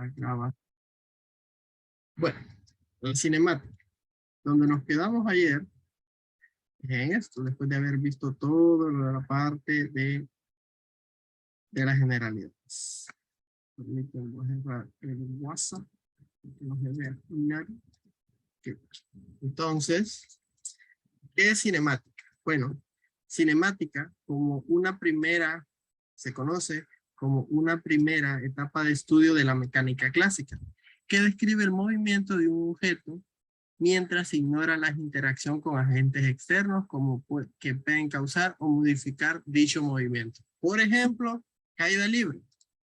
Graba. Bueno, la cinemática. Donde nos quedamos ayer es en esto, después de haber visto todo lo de la parte de las generalidades. Permítanme cerrar el WhatsApp. Que no se vea nadie. Entonces, ¿qué es cinemática? Bueno, cinemática como una primera, se conoce como una primera etapa de estudio de la mecánica clásica, que describe el movimiento de un objeto mientras se ignora la interacción con agentes externos como que pueden causar o modificar dicho movimiento. Por ejemplo, caída libre.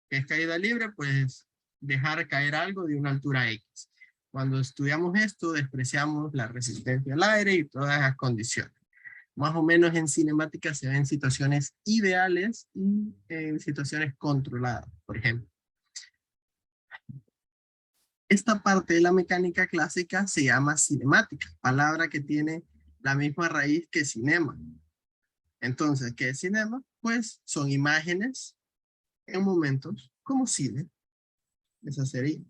¿Qué es caída libre? Pues dejar caer algo de una altura X. Cuando estudiamos esto, despreciamos la resistencia al aire y todas las condiciones. Más o menos en cinemática se ven situaciones ideales y en situaciones controladas, por ejemplo. Esta parte de la mecánica clásica se llama cinemática, palabra que tiene la misma raíz que cinema. Entonces, ¿qué es cinema? Pues son imágenes en momentos como cine. Esa sería.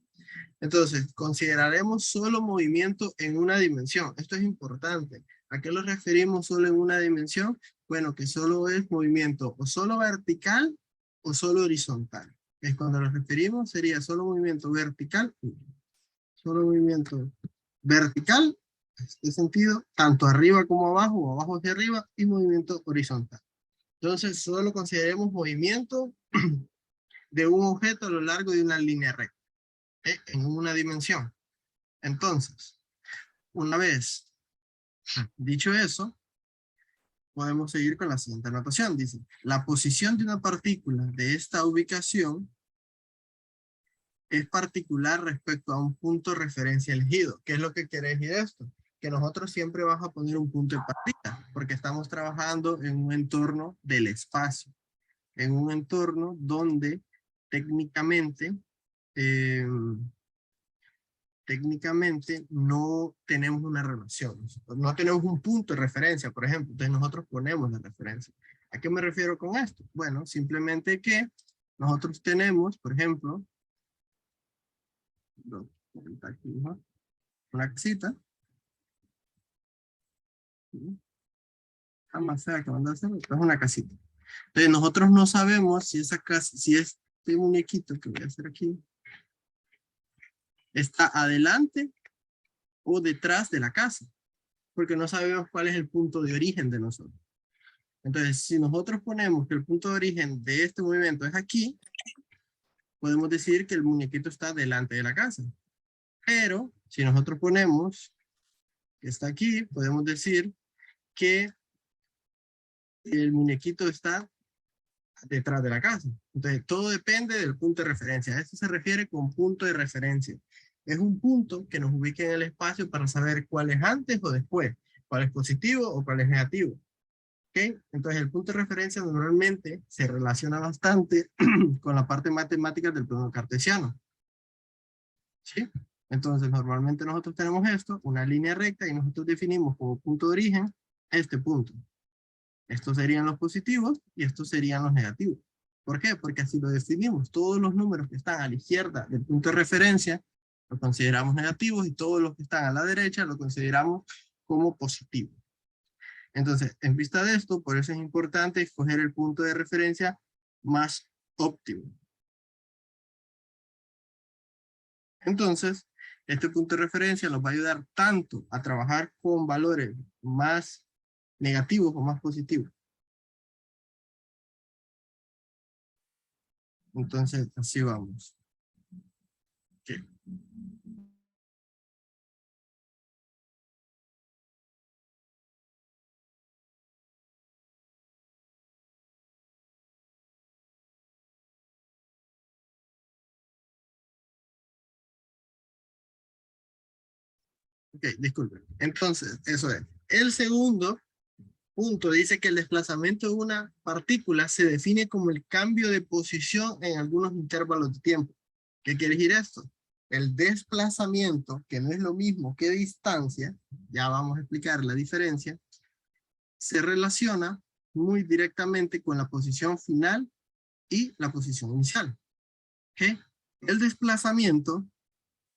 Entonces, consideraremos solo movimiento en una dimensión. Esto es importante. ¿A qué lo referimos solo en una dimensión? Bueno, que solo es movimiento o solo vertical o solo horizontal. Es cuando nos referimos, sería solo movimiento vertical, solo movimiento vertical, en este sentido, tanto arriba como abajo, o abajo hacia arriba, y movimiento horizontal. Entonces, solo consideremos movimiento de un objeto a lo largo de una línea recta, en una dimensión. Entonces, una vez dicho eso, podemos seguir con la siguiente anotación. Dice, la posición de una partícula de esta ubicación es particular respecto a un punto de referencia elegido. ¿Qué es lo que quiere decir esto? Que nosotros siempre vamos a poner un punto de partida, porque estamos trabajando en un entorno del espacio, en un entorno donde técnicamente no tenemos una relación, no tenemos un punto de referencia, por ejemplo, entonces nosotros ponemos la referencia. ¿A qué me refiero con esto? Bueno, simplemente que nosotros tenemos, por ejemplo, una casita, jamás sea que mandó a hacer, es una casita. Entonces nosotros no sabemos si esa casa, si este muñequito que voy a hacer aquí, está adelante o detrás de la casa, porque no sabemos cuál es el punto de origen de nosotros. Entonces, si nosotros ponemos que el punto de origen de este movimiento es aquí, podemos decir que el muñequito está delante de la casa. Pero, si nosotros ponemos que está aquí, podemos decir que el muñequito está detrás de la casa. Entonces, todo depende del punto de referencia. A esto se refiere con punto de referencia. Es un punto que nos ubica en el espacio para saber cuál es antes o después, cuál es positivo o cuál es negativo. ¿Okay? Entonces el punto de referencia normalmente se relaciona bastante con la parte matemática del plano cartesiano. ¿Sí? Entonces normalmente nosotros tenemos esto, una línea recta, y nosotros definimos como punto de origen este punto. Estos serían los positivos y estos serían los negativos. ¿Por qué? Porque así lo definimos. Todos los números que están a la izquierda del punto de referencia los consideramos negativos y todos los que están a la derecha los consideramos como positivos. Entonces, en vista de esto, por eso es importante escoger el punto de referencia más óptimo. Entonces, este punto de referencia nos va a ayudar tanto a trabajar con valores más negativos o más positivos. Entonces, así vamos. Okay. Ok, disculpen. Entonces, eso es. El segundo punto dice que el desplazamiento de una partícula se define como el cambio de posición en algunos intervalos de tiempo. ¿Qué quiere decir esto? El desplazamiento, que no es lo mismo que distancia, ya vamos a explicar la diferencia, se relaciona muy directamente con la posición final y la posición inicial. ¿Okay? El desplazamiento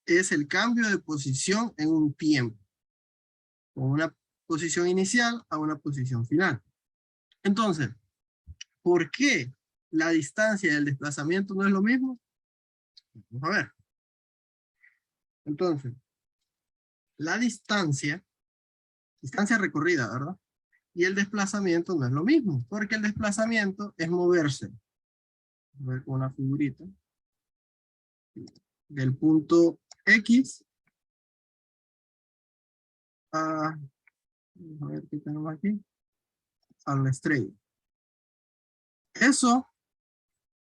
es el cambio de posición en un tiempo, con una posición inicial a una posición final. Entonces, ¿por qué la distancia y el desplazamiento no es lo mismo? Vamos a ver. Entonces, la distancia recorrida, ¿verdad? Y el desplazamiento no es lo mismo, porque el desplazamiento es moverse. Voy a ver con una figurita. Del punto X a, vamos a ver qué tenemos aquí, a la estrella. Eso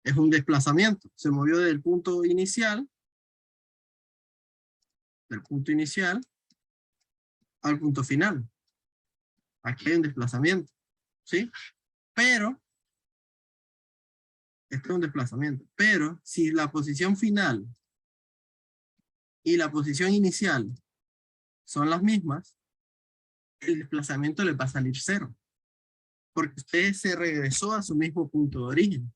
es un desplazamiento. Se movió del punto inicial al punto final. Aquí hay un desplazamiento, ¿sí? Pero, este es un desplazamiento. Pero, si la posición final y la posición inicial son las mismas, el desplazamiento le va a salir cero. Porque usted se regresó a su mismo punto de origen.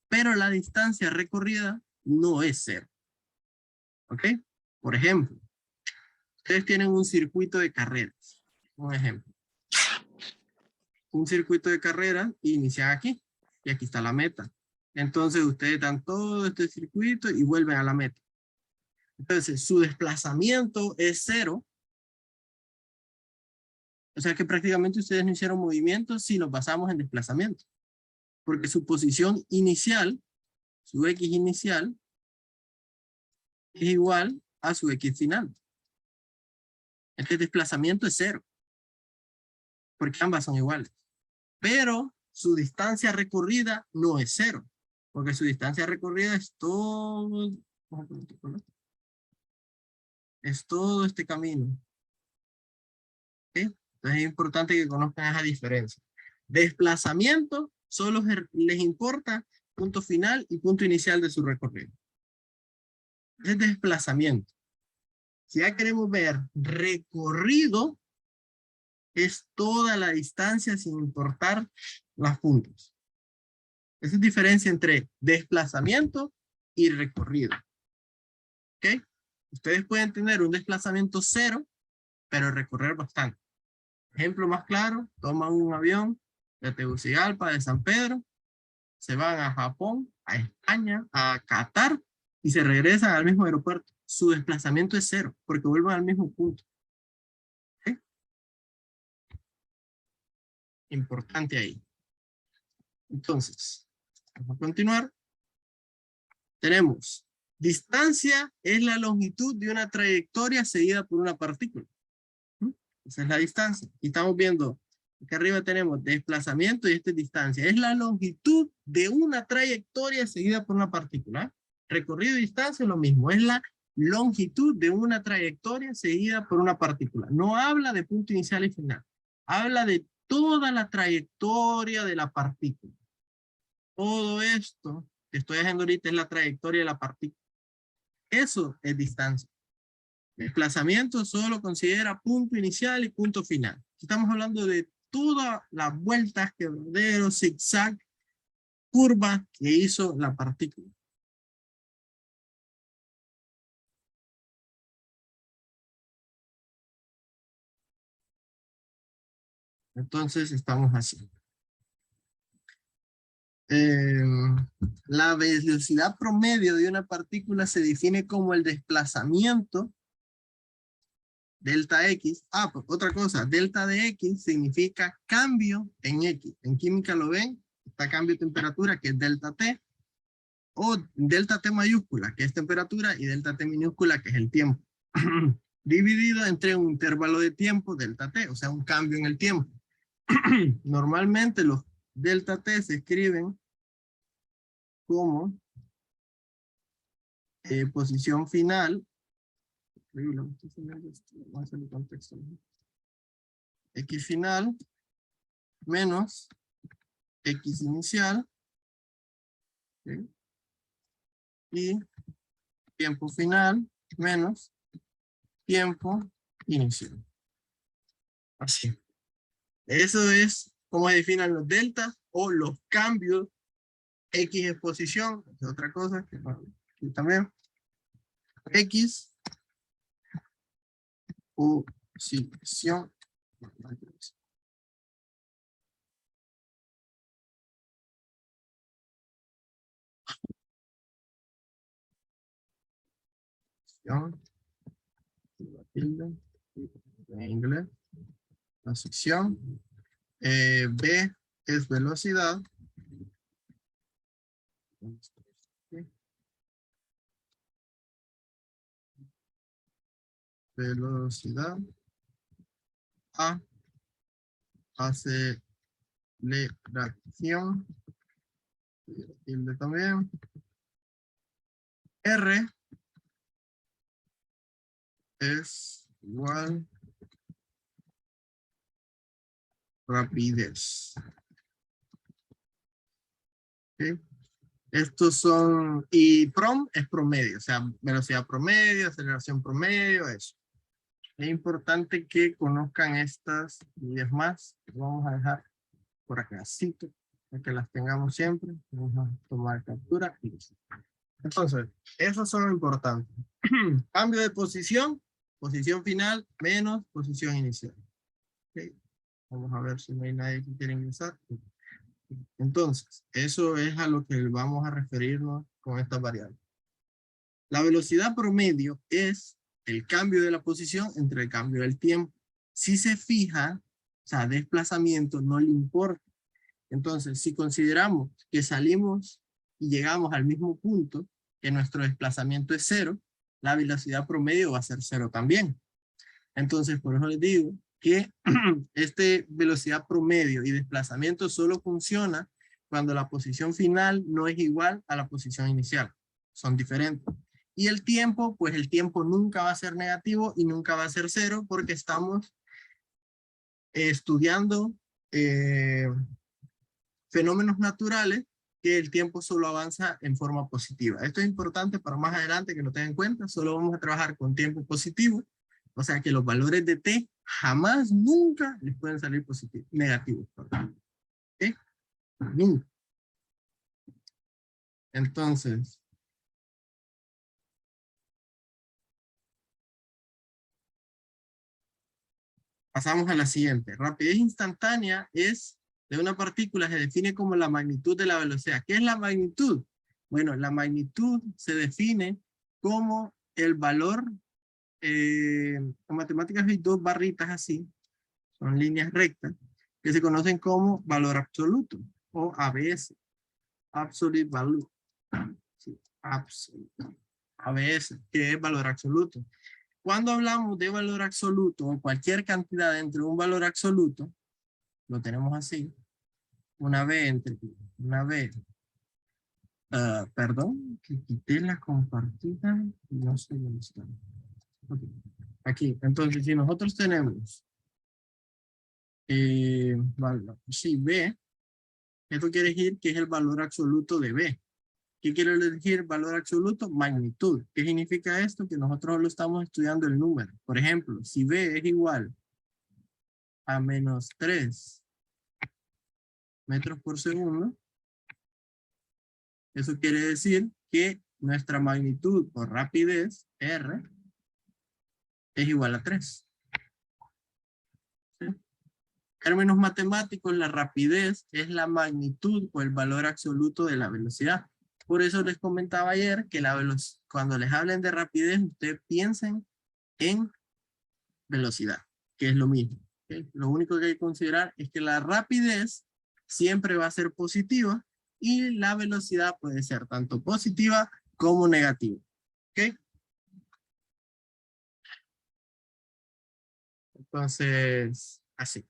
Pero la distancia recorrida no es cero. ¿Ok? Por ejemplo, ustedes tienen un circuito de carreras. Un ejemplo. Un circuito de carreras inicia aquí. Y aquí está la meta. Entonces ustedes dan todo este circuito y vuelven a la meta. Entonces su desplazamiento es cero. O sea que prácticamente ustedes no hicieron movimientos si nos basamos en desplazamiento. Porque su posición inicial, su X inicial, es igual a su X final. El desplazamiento es cero. Porque ambas son iguales. Pero su distancia recorrida no es cero. Porque su distancia recorrida es todo este camino. ¿Okay? Entonces es importante que conozcan esa diferencia. Desplazamiento solo les importa punto final y punto inicial de su recorrido. Es desplazamiento. Si ya queremos ver recorrido, es toda la distancia sin importar las puntos. Esa es la diferencia entre desplazamiento y recorrido. ¿Ok? Ustedes pueden tener un desplazamiento cero, pero recorrer bastante. Ejemplo más claro, toman un avión de Tegucigalpa, de San Pedro, se van a Japón, a España, a Qatar, y se regresan al mismo aeropuerto. Su desplazamiento es cero, porque vuelven al mismo punto. ¿Okay? Importante ahí. Entonces, vamos a continuar. Tenemos, distancia es la longitud de una trayectoria seguida por una partícula. Esa es la distancia. Y estamos viendo, aquí arriba tenemos desplazamiento y esta es distancia. Es la longitud de una trayectoria seguida por una partícula. Recorrido y distancia es lo mismo. Es la longitud de una trayectoria seguida por una partícula. No habla de punto inicial y final. Habla de toda la trayectoria de la partícula. Todo esto que estoy haciendo ahorita es la trayectoria de la partícula. Eso es distancia. Desplazamiento solo considera punto inicial y punto final. Estamos hablando de todas las vueltas, quebraderos, zigzag, curva que hizo la partícula. Entonces estamos así. La velocidad promedio de una partícula se define como el desplazamiento delta X. Pues otra cosa, delta de X significa cambio en X. En química lo ven, está cambio de temperatura que es delta T, o delta T mayúscula que es temperatura y delta T minúscula que es el tiempo. Dividido entre un intervalo de tiempo, delta T, o sea, un cambio en el tiempo. Normalmente los delta T se escriben como posición final. X final menos X inicial, ¿sí? Y tiempo final menos tiempo inicial. Así. Eso es como se definen los deltas o los cambios. X exposición, es otra cosa que aquí también. X, posición. En inglés. La sección. B es velocidad. Velocidad. A. Aceleración. Tilde también. R es igual rapidez. ¿Okay? Estos son, y prom es promedio, o sea, velocidad promedio, aceleración promedio, eso. Es importante que conozcan estas y es más, vamos a dejar por acá, para que las tengamos siempre. Vamos a tomar captura y listo. Entonces, esos son lo importante. Cambio de posición final menos posición inicial. Okay. Vamos a ver si no hay nadie que quiera ingresar. Entonces, eso es a lo que vamos a referirnos con esta variable. La velocidad promedio es el cambio de la posición entre el cambio del tiempo. Si se fija, o sea, desplazamiento no le importa. Entonces, si consideramos que salimos y llegamos al mismo punto, que nuestro desplazamiento es 0, la velocidad promedio va a ser 0 también. Entonces, por eso les digo que este velocidad promedio y desplazamiento solo funciona cuando la posición final no es igual a la posición inicial. Son diferentes. Y el tiempo, pues el tiempo nunca va a ser negativo y nunca va a ser 0 porque estamos estudiando fenómenos naturales que el tiempo solo avanza en forma positiva. Esto es importante para más adelante que lo tengan en cuenta. Solo vamos a trabajar con tiempo positivo. O sea que los valores de t jamás, nunca les pueden salir positivos, negativos. ¿Okay? Nunca. Entonces, pasamos a la siguiente. Rapidez instantánea es de una partícula, se define como la magnitud de la velocidad. ¿Qué es la magnitud? Bueno, la magnitud se define como el valor, en matemáticas hay dos barritas así, son líneas rectas, que se conocen como valor absoluto, o ABS, Absolute Value. Sí, absolute. ABS, que es valor absoluto. Cuando hablamos de valor absoluto o cualquier cantidad entre un valor absoluto, lo tenemos así, una B entre una B. Perdón, que quité la compartida, no sé dónde está. Okay. Aquí, entonces si nosotros tenemos, sí, B, esto quiere decir que es el valor absoluto de B. ¿Qué quiere decir valor absoluto? Magnitud. ¿Qué significa esto? Que nosotros lo estamos estudiando el número. Por ejemplo, si B es igual a menos 3 metros por segundo, eso quiere decir que nuestra magnitud o rapidez, R, es igual a 3. ¿Sí? En términos matemáticos, la rapidez es la magnitud o el valor absoluto de la velocidad. Por eso les comentaba ayer que cuando les hablen de rapidez, ustedes piensen en velocidad, que es lo mismo. ¿Okay? Lo único que hay que considerar es que la rapidez siempre va a ser positiva y la velocidad puede ser tanto positiva como negativa. ¿Ok? Entonces, así.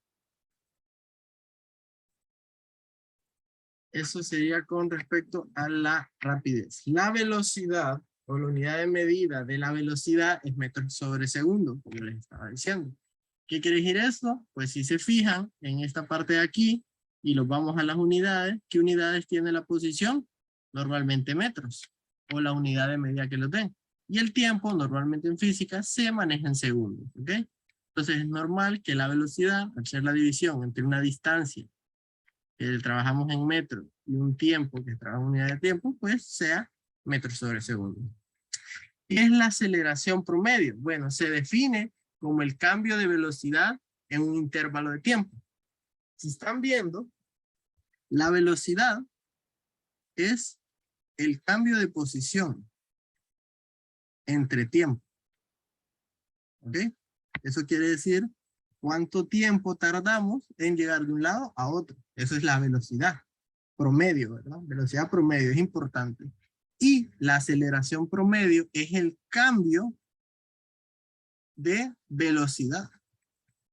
Eso sería con respecto a la rapidez. La velocidad o la unidad de medida de la velocidad es metros sobre segundo, como les estaba diciendo. ¿Qué quiere decir esto? Pues si se fijan en esta parte de aquí y los vamos a las unidades, ¿qué unidades tiene la posición? Normalmente metros o la unidad de medida que lo den. Y el tiempo, normalmente en física, se maneja en segundos. ¿Ok? Entonces es normal que la velocidad, al ser la división entre una distancia que trabajamos en metros y un tiempo que trabaja en unidad de tiempo, pues sea metros sobre segundo. ¿Qué es la aceleración promedio? Bueno, se define como el cambio de velocidad en un intervalo de tiempo. Si están viendo, la velocidad es el cambio de posición entre tiempo. ¿Ok? Eso quiere decir cuánto tiempo tardamos en llegar de un lado a otro. Eso es la velocidad promedio, ¿verdad? Velocidad promedio es importante. Y la aceleración promedio es el cambio de velocidad.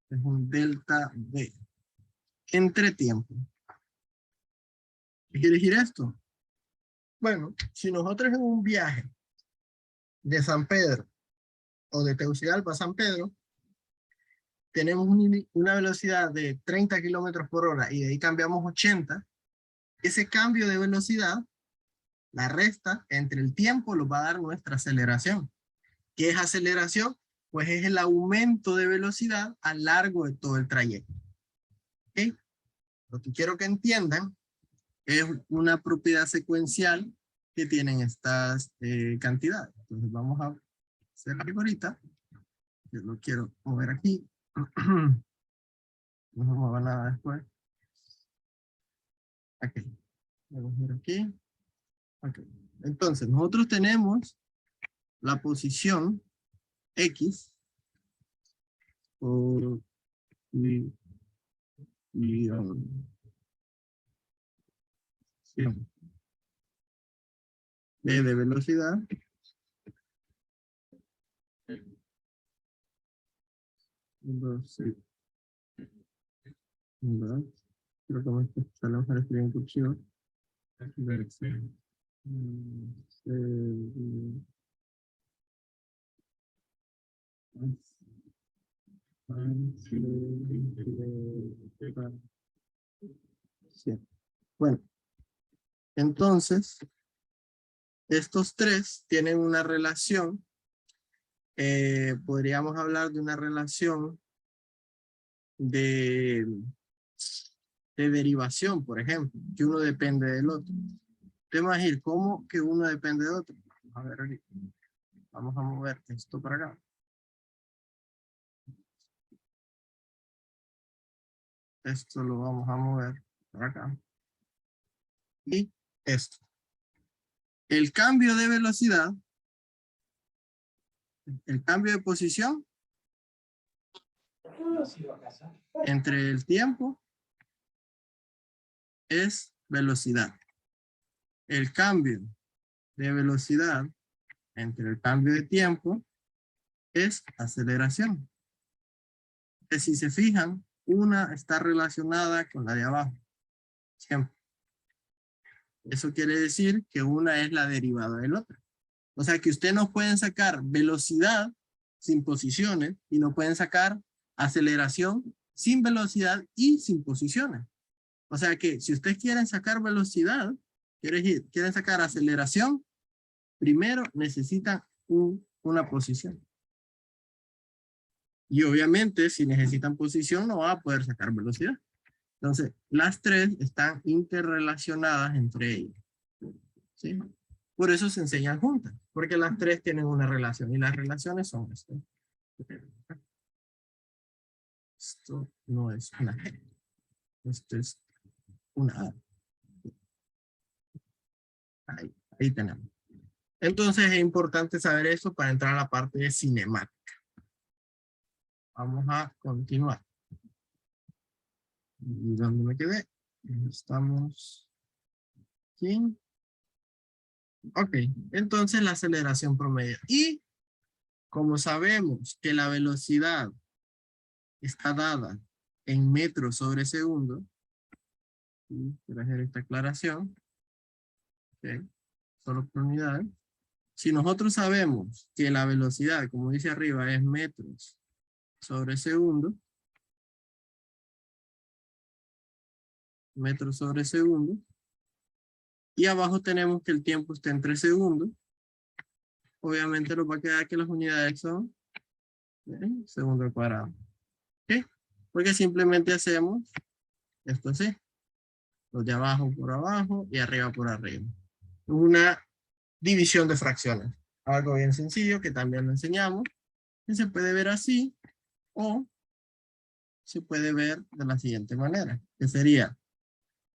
Es un delta V entre tiempo. ¿Qué quiere decir esto? Bueno, si nosotros en un viaje de San Pedro o de Tegucigalpa a San Pedro tenemos una velocidad de 30 kilómetros por hora y de ahí cambiamos 80, ese cambio de velocidad, la resta entre el tiempo, nos va a dar nuestra aceleración. ¿Qué es aceleración? Pues es el aumento de velocidad a lo largo de todo el trayecto. ¿Okay? Lo que quiero que entiendan es una propiedad secuencial que tienen estas cantidades. Entonces vamos a hacer algo ahorita. Yo lo quiero mover aquí. No se mueva nada después. Ok. Vamos a ir aquí. Ok. Entonces, nosotros tenemos la posición X por y de velocidad. Entonces, creo que me sale a escribir en cursiva. Sí. Bueno, entonces, estos tres tienen una relación. Podríamos hablar de una relación de derivación, por ejemplo, que uno depende del otro. Te vas a ir, ¿cómo que uno depende del otro? A ver, ahorita. Vamos a mover esto para acá. Esto lo vamos a mover para acá. Y esto. El cambio de velocidad, el cambio de posición entre el tiempo es velocidad. El cambio de velocidad entre el cambio de tiempo es aceleración. Que si se fijan, una está relacionada con la de abajo. Siempre. Eso quiere decir que una es la derivada del otro. O sea que ustedes no pueden sacar velocidad sin posiciones y no pueden sacar aceleración sin velocidad y sin posiciones. O sea que si ustedes quieren sacar velocidad, quieren sacar aceleración, primero necesitan una posición. Y obviamente si necesitan posición no van a poder sacar velocidad. Entonces las tres están interrelacionadas entre ellas. ¿Sí? Por eso se enseñan juntas, porque las tres tienen una relación y las relaciones son esto. Esto no es una G, esto es una A. Ahí tenemos. Entonces es importante saber eso para entrar a la parte de cinemática. Vamos a continuar. ¿Y dónde me quedé? Estamos aquí. Ok, entonces la aceleración promedio. Y como sabemos que la velocidad está dada en metros sobre segundo, quiero hacer esta aclaración, okay, solo por unidad. Si nosotros sabemos que la velocidad, como dice arriba, es metros sobre segundo, metros sobre segundo, y abajo tenemos que el tiempo está en 3 segundos, obviamente nos va a quedar que las unidades son segundo al cuadrado. ¿Okay? Porque simplemente hacemos esto así. Los de abajo por abajo y arriba por arriba. Una división de fracciones. algo bien sencillo que también lo enseñamos, que se puede ver así o se puede ver de la siguiente manera, que sería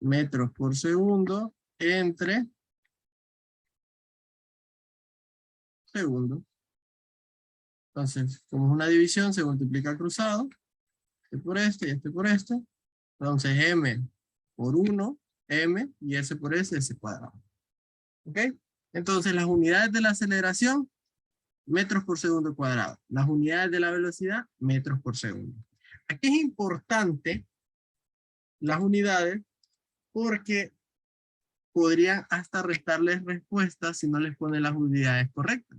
metros por segundo entre segundos. Entonces, como es una división, se multiplica cruzado, este por este y este por este. Entonces, m por 1, m, y s por s cuadrado. ¿Ok? Entonces, las unidades de la aceleración, metros por segundo cuadrado. Las unidades de la velocidad, metros por segundo. Aquí es importante las unidades porque podrían hasta restarles respuestas si no les ponen las unidades correctas.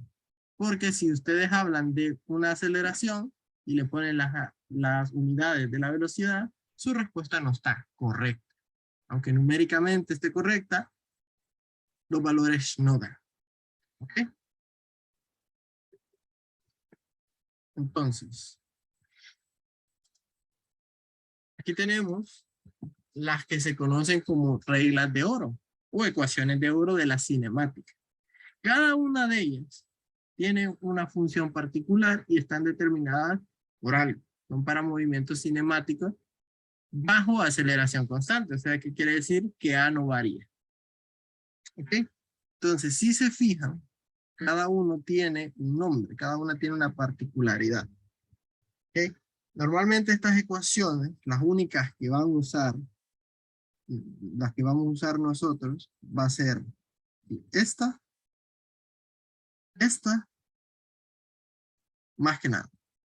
Porque si ustedes hablan de una aceleración y le ponen las unidades de la velocidad, su respuesta no está correcta. Aunque numéricamente esté correcta, los valores no dan. ¿Ok? Entonces, aquí tenemos las que se conocen como reglas de oro o ecuaciones de oro de la cinemática. Cada una de ellas tiene una función particular y están determinadas por algo. Son para movimientos cinemáticos bajo aceleración constante. O sea, ¿qué quiere decir? Que A no varía. ¿Ok? Entonces, si se fijan, cada uno tiene un nombre, cada una tiene una particularidad. ¿Ok? Normalmente estas ecuaciones, las únicas que van a usar, las que vamos a usar nosotros, va a ser esta, más que nada.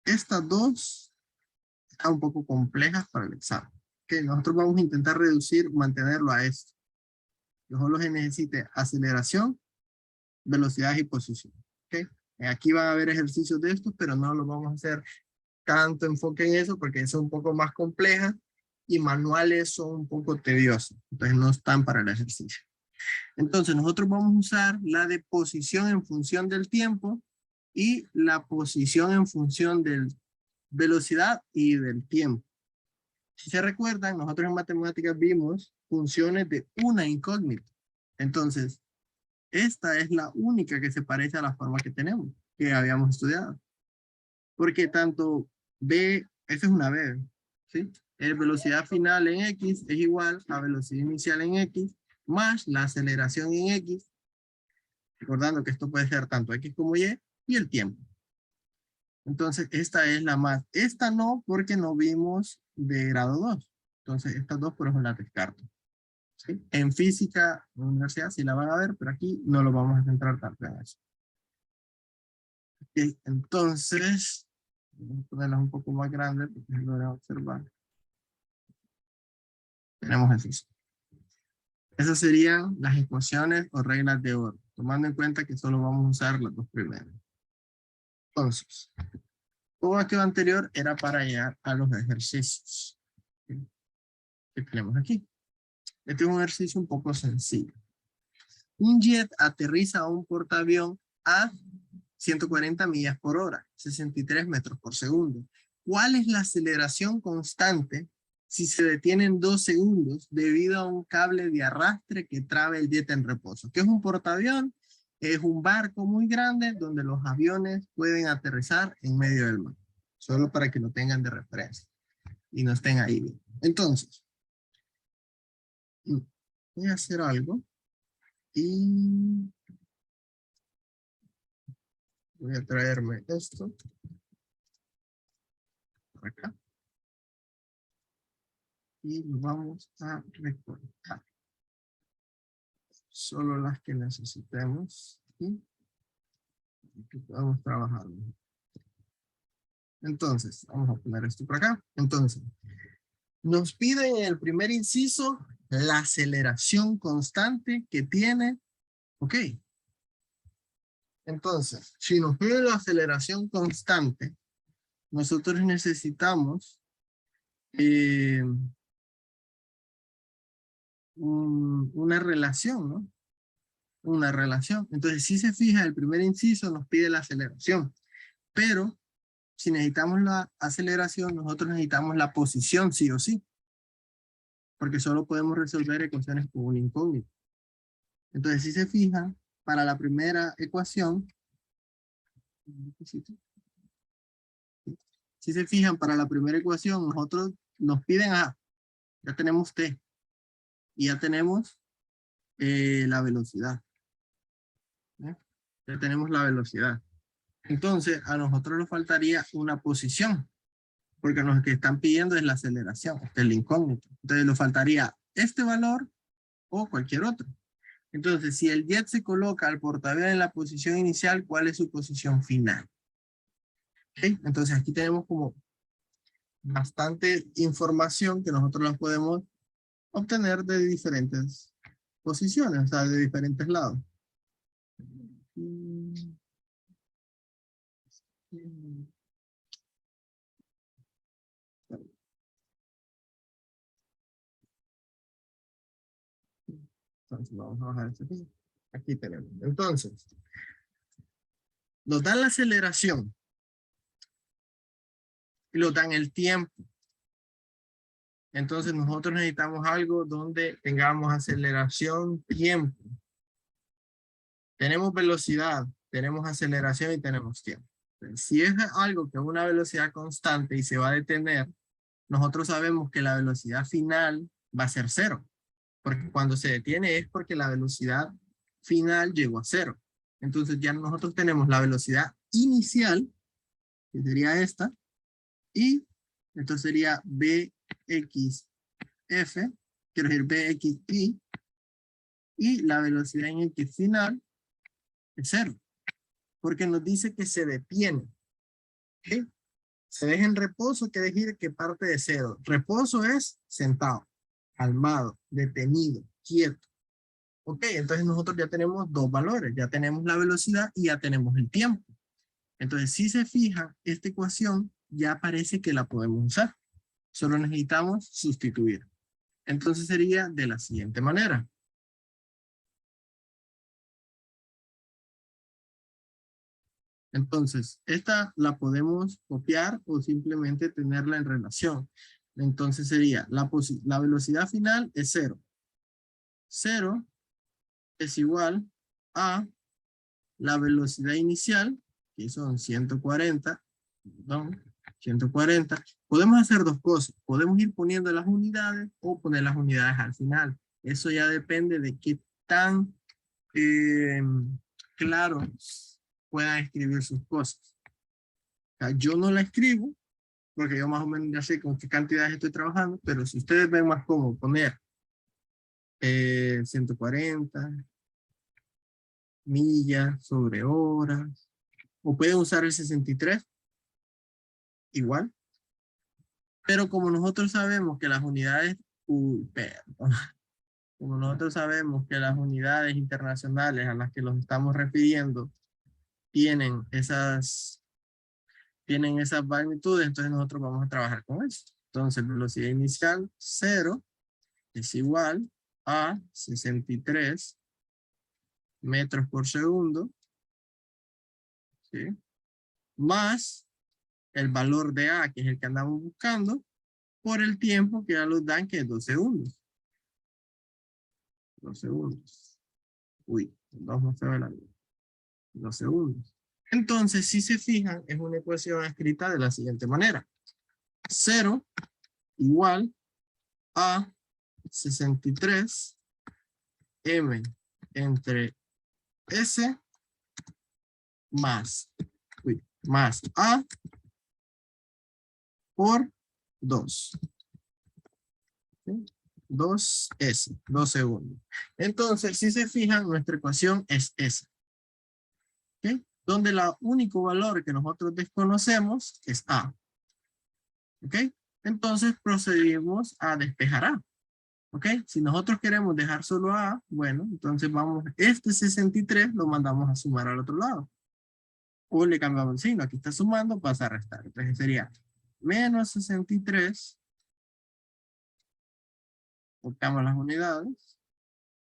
Estas dos están un poco complejas para el examen. ¿Ok? Nosotros vamos a intentar reducir, mantenerlo a esto. Que solo se necesite aceleración, velocidad y posición. ¿Ok? Aquí van a haber ejercicios de estos, pero no los vamos a hacer tanto enfoque en eso porque es un poco más compleja y manuales son un poco tediosos. Entonces no están para el ejercicio. Entonces nosotros vamos a usar la de posición en función del tiempo y la posición en función de velocidad y del tiempo. Si se recuerdan, nosotros en matemáticas vimos funciones de una incógnita. Entonces, esta es la única que se parece a la forma que tenemos, que habíamos estudiado. Porque tanto B, esa es una B, ¿sí? Velocidad final en X es igual a velocidad inicial en X más la aceleración en X, recordando que esto puede ser tanto X como Y, y el tiempo. Entonces, esta es la más. Esta no, porque no vimos de grado 2. Entonces, estas dos por eso las descarto. ¿Sí? En física, en la universidad sí la van a ver, pero aquí no lo vamos a centrar tanto en eso. Okay, entonces, vamos a ponerlas un poco más grandes porque se logran observar. Tenemos el físico. Esas serían las ecuaciones o reglas de oro, tomando en cuenta que solo vamos a usar las dos primeras. Entonces, todo aquello anterior era para llegar a los ejercicios que tenemos aquí. Este es un ejercicio un poco sencillo. Un jet aterriza a un portaavión a 140 millas por hora, 63 metros por segundo. ¿Cuál es la aceleración constante si se detiene en 2 segundos debido a un cable de arrastre que traba el jet en reposo? ¿Qué es un portaavión? Es un barco muy grande donde los aviones pueden aterrizar en medio del mar. Solo para que lo tengan de referencia y no estén ahí bien. Entonces, voy a hacer algo y voy a traerme esto por acá y lo vamos a recortar. Solo las que necesitemos y que podamos trabajar. Entonces, vamos a poner esto por acá. Entonces, nos piden en el primer inciso la aceleración constante que tiene. Ok. Entonces, si nos piden la aceleración constante, nosotros necesitamos una relación, ¿no? Una relación. Entonces, si se fija, el primer inciso nos pide la aceleración, pero si necesitamos la aceleración, nosotros necesitamos la posición sí o sí, porque solo podemos resolver ecuaciones con un incógnito. Entonces, si se fijan, para la primera ecuación, Si se fijan, para la primera ecuación, nosotros nos piden A, ya tenemos T, y ya tenemos la velocidad. ¿Eh? Ya tenemos la velocidad. Entonces, a nosotros nos faltaría una posición, porque lo que están pidiendo es la aceleración, este es el incógnito. Entonces, nos faltaría este valor o cualquier otro. Entonces, si el jet se coloca al portaaviones en la posición inicial, ¿cuál es su posición final? ¿Okay? Entonces, aquí tenemos como bastante información que nosotros la podemos obtener de diferentes posiciones, o sea, de diferentes lados. Entonces, vamos a bajar este aquí. Aquí tenemos. Entonces, nos dan la aceleración y nos dan el tiempo. Entonces, nosotros necesitamos algo donde tengamos aceleración, tiempo. Tenemos velocidad, tenemos aceleración y tenemos tiempo. Si es algo que es una velocidad constante y se va a detener, nosotros sabemos que la velocidad final va a ser 0. Porque cuando se detiene es porque la velocidad final llegó a 0. Entonces ya nosotros tenemos la velocidad inicial, que sería esta, y entonces sería BXF, quiero decir BXI, y la velocidad en X final es 0, porque nos dice que se detiene. ¿Okay? Se deja en reposo, quiere decir que parte de 0. Reposo es sentado, calmado, detenido, quieto. Ok, entonces nosotros ya tenemos dos valores, ya tenemos la velocidad y ya tenemos el tiempo. Entonces, si se fija, esta ecuación ya parece que la podemos usar. Solo necesitamos sustituir. Entonces sería de la siguiente manera. Entonces, esta la podemos copiar o simplemente tenerla en relación. Entonces sería, la velocidad final es 0. 0 es igual a la velocidad inicial, que son 140, perdón, 140. Podemos hacer dos cosas. Podemos ir poniendo las unidades o poner las unidades al final. Eso ya depende de qué tan claro puedan escribir sus cosas. O sea, yo no la escribo porque yo más o menos ya sé con qué cantidades estoy trabajando, pero si ustedes ven más cómodo poner 140 millas sobre horas, o pueden usar el 63, igual. Pero como nosotros sabemos que las unidades, perdón, como nosotros sabemos que las unidades internacionales a las que los estamos refiriendo tienen esas magnitudes, entonces nosotros vamos a trabajar con eso. Entonces, velocidad inicial 0 es igual a 63 metros por segundo, ¿sí? Más el valor de A, que es el que andamos buscando, por el tiempo que ya nos dan, que es 2 segundos. 2 segundos. Uy, vamos a ver algo. 2 segundos. Entonces, si se fijan, es una ecuación escrita de la siguiente manera. 0 igual a 63 m entre s más a por 2. ¿Sí? 2s, 2 segundos. Entonces, si se fijan, nuestra ecuación es esa. ¿Okay? Donde el único valor que nosotros desconocemos es a. ¿Ok? Entonces procedimos a despejar a. ¿Ok? Si nosotros queremos dejar solo a, bueno, entonces vamos, este 63 lo mandamos a sumar al otro lado. O le cambiamos el signo, aquí está sumando, pasa a restar. Entonces sería menos 63, buscamos las unidades,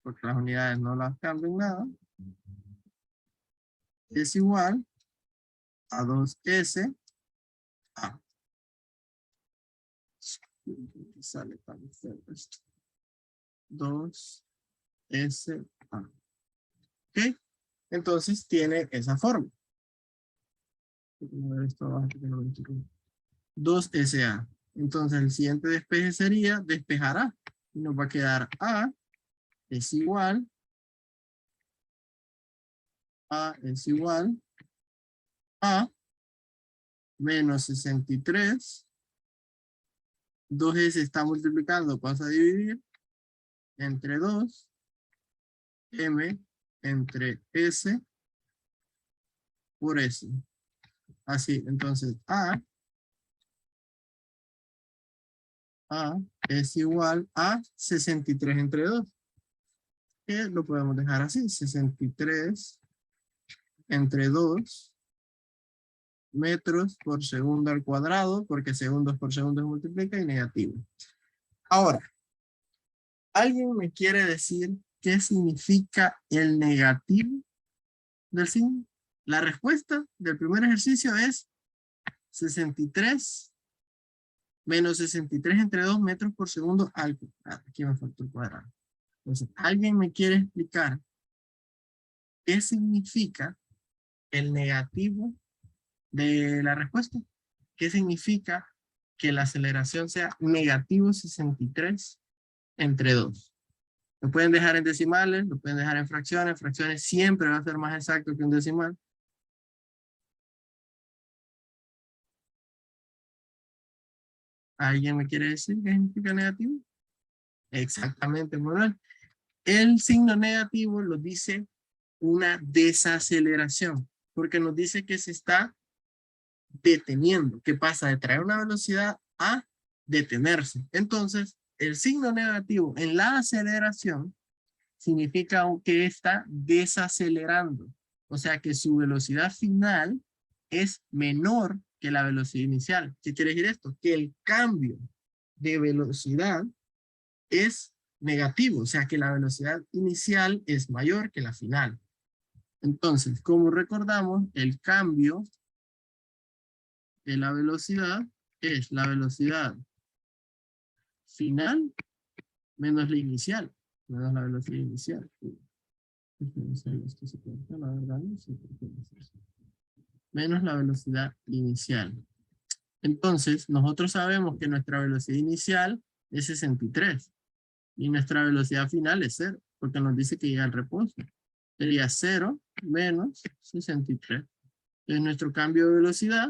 porque las unidades no las cambian nada, es igual a 2s a. Sale tan feo esto. 2s a. ¿Ok? Entonces tiene esa forma. 2 SA. Entonces el siguiente despeje sería despejar A. Y nos va a quedar A es igual a menos 63. 2S se está multiplicando, pasa a dividir entre 2. M entre S por S. Así, entonces A es igual a 63 entre 2. Que lo podemos dejar así, 63 entre 2 metros por segundo al cuadrado, porque segundos por segundo se multiplica y negativo. Ahora, ¿alguien me quiere decir qué significa el negativo del signo? La respuesta del primer ejercicio es 63 menos 63 entre 2 metros por segundo al cuadrado. Aquí me faltó el cuadrado. Entonces, ¿alguien me quiere explicar qué significa el negativo de la respuesta? ¿Qué significa que la aceleración sea negativo 63 entre 2? Lo pueden dejar en decimales, lo pueden dejar en fracciones. Fracciones siempre va a ser más exacto que un decimal. ¿Alguien me quiere decir qué significa negativo? Exactamente, Manuel. El signo negativo lo dice una desaceleración, porque nos dice que se está deteniendo, que pasa de traer una velocidad a detenerse. Entonces, el signo negativo en la aceleración significa que está desacelerando, o sea que su velocidad final es menor que la velocidad inicial. ¿Qué quiere decir esto? Que el cambio de velocidad es negativo, o sea que la velocidad inicial es mayor que la final. Entonces, como recordamos, el cambio de la velocidad es la velocidad final menos la inicial, menos la velocidad inicial. Menos la velocidad inicial. Entonces, nosotros sabemos que nuestra velocidad inicial es 63 y nuestra velocidad final es 0, porque nos dice que llega al reposo. Sería 0 menos 63. Entonces, nuestro cambio de velocidad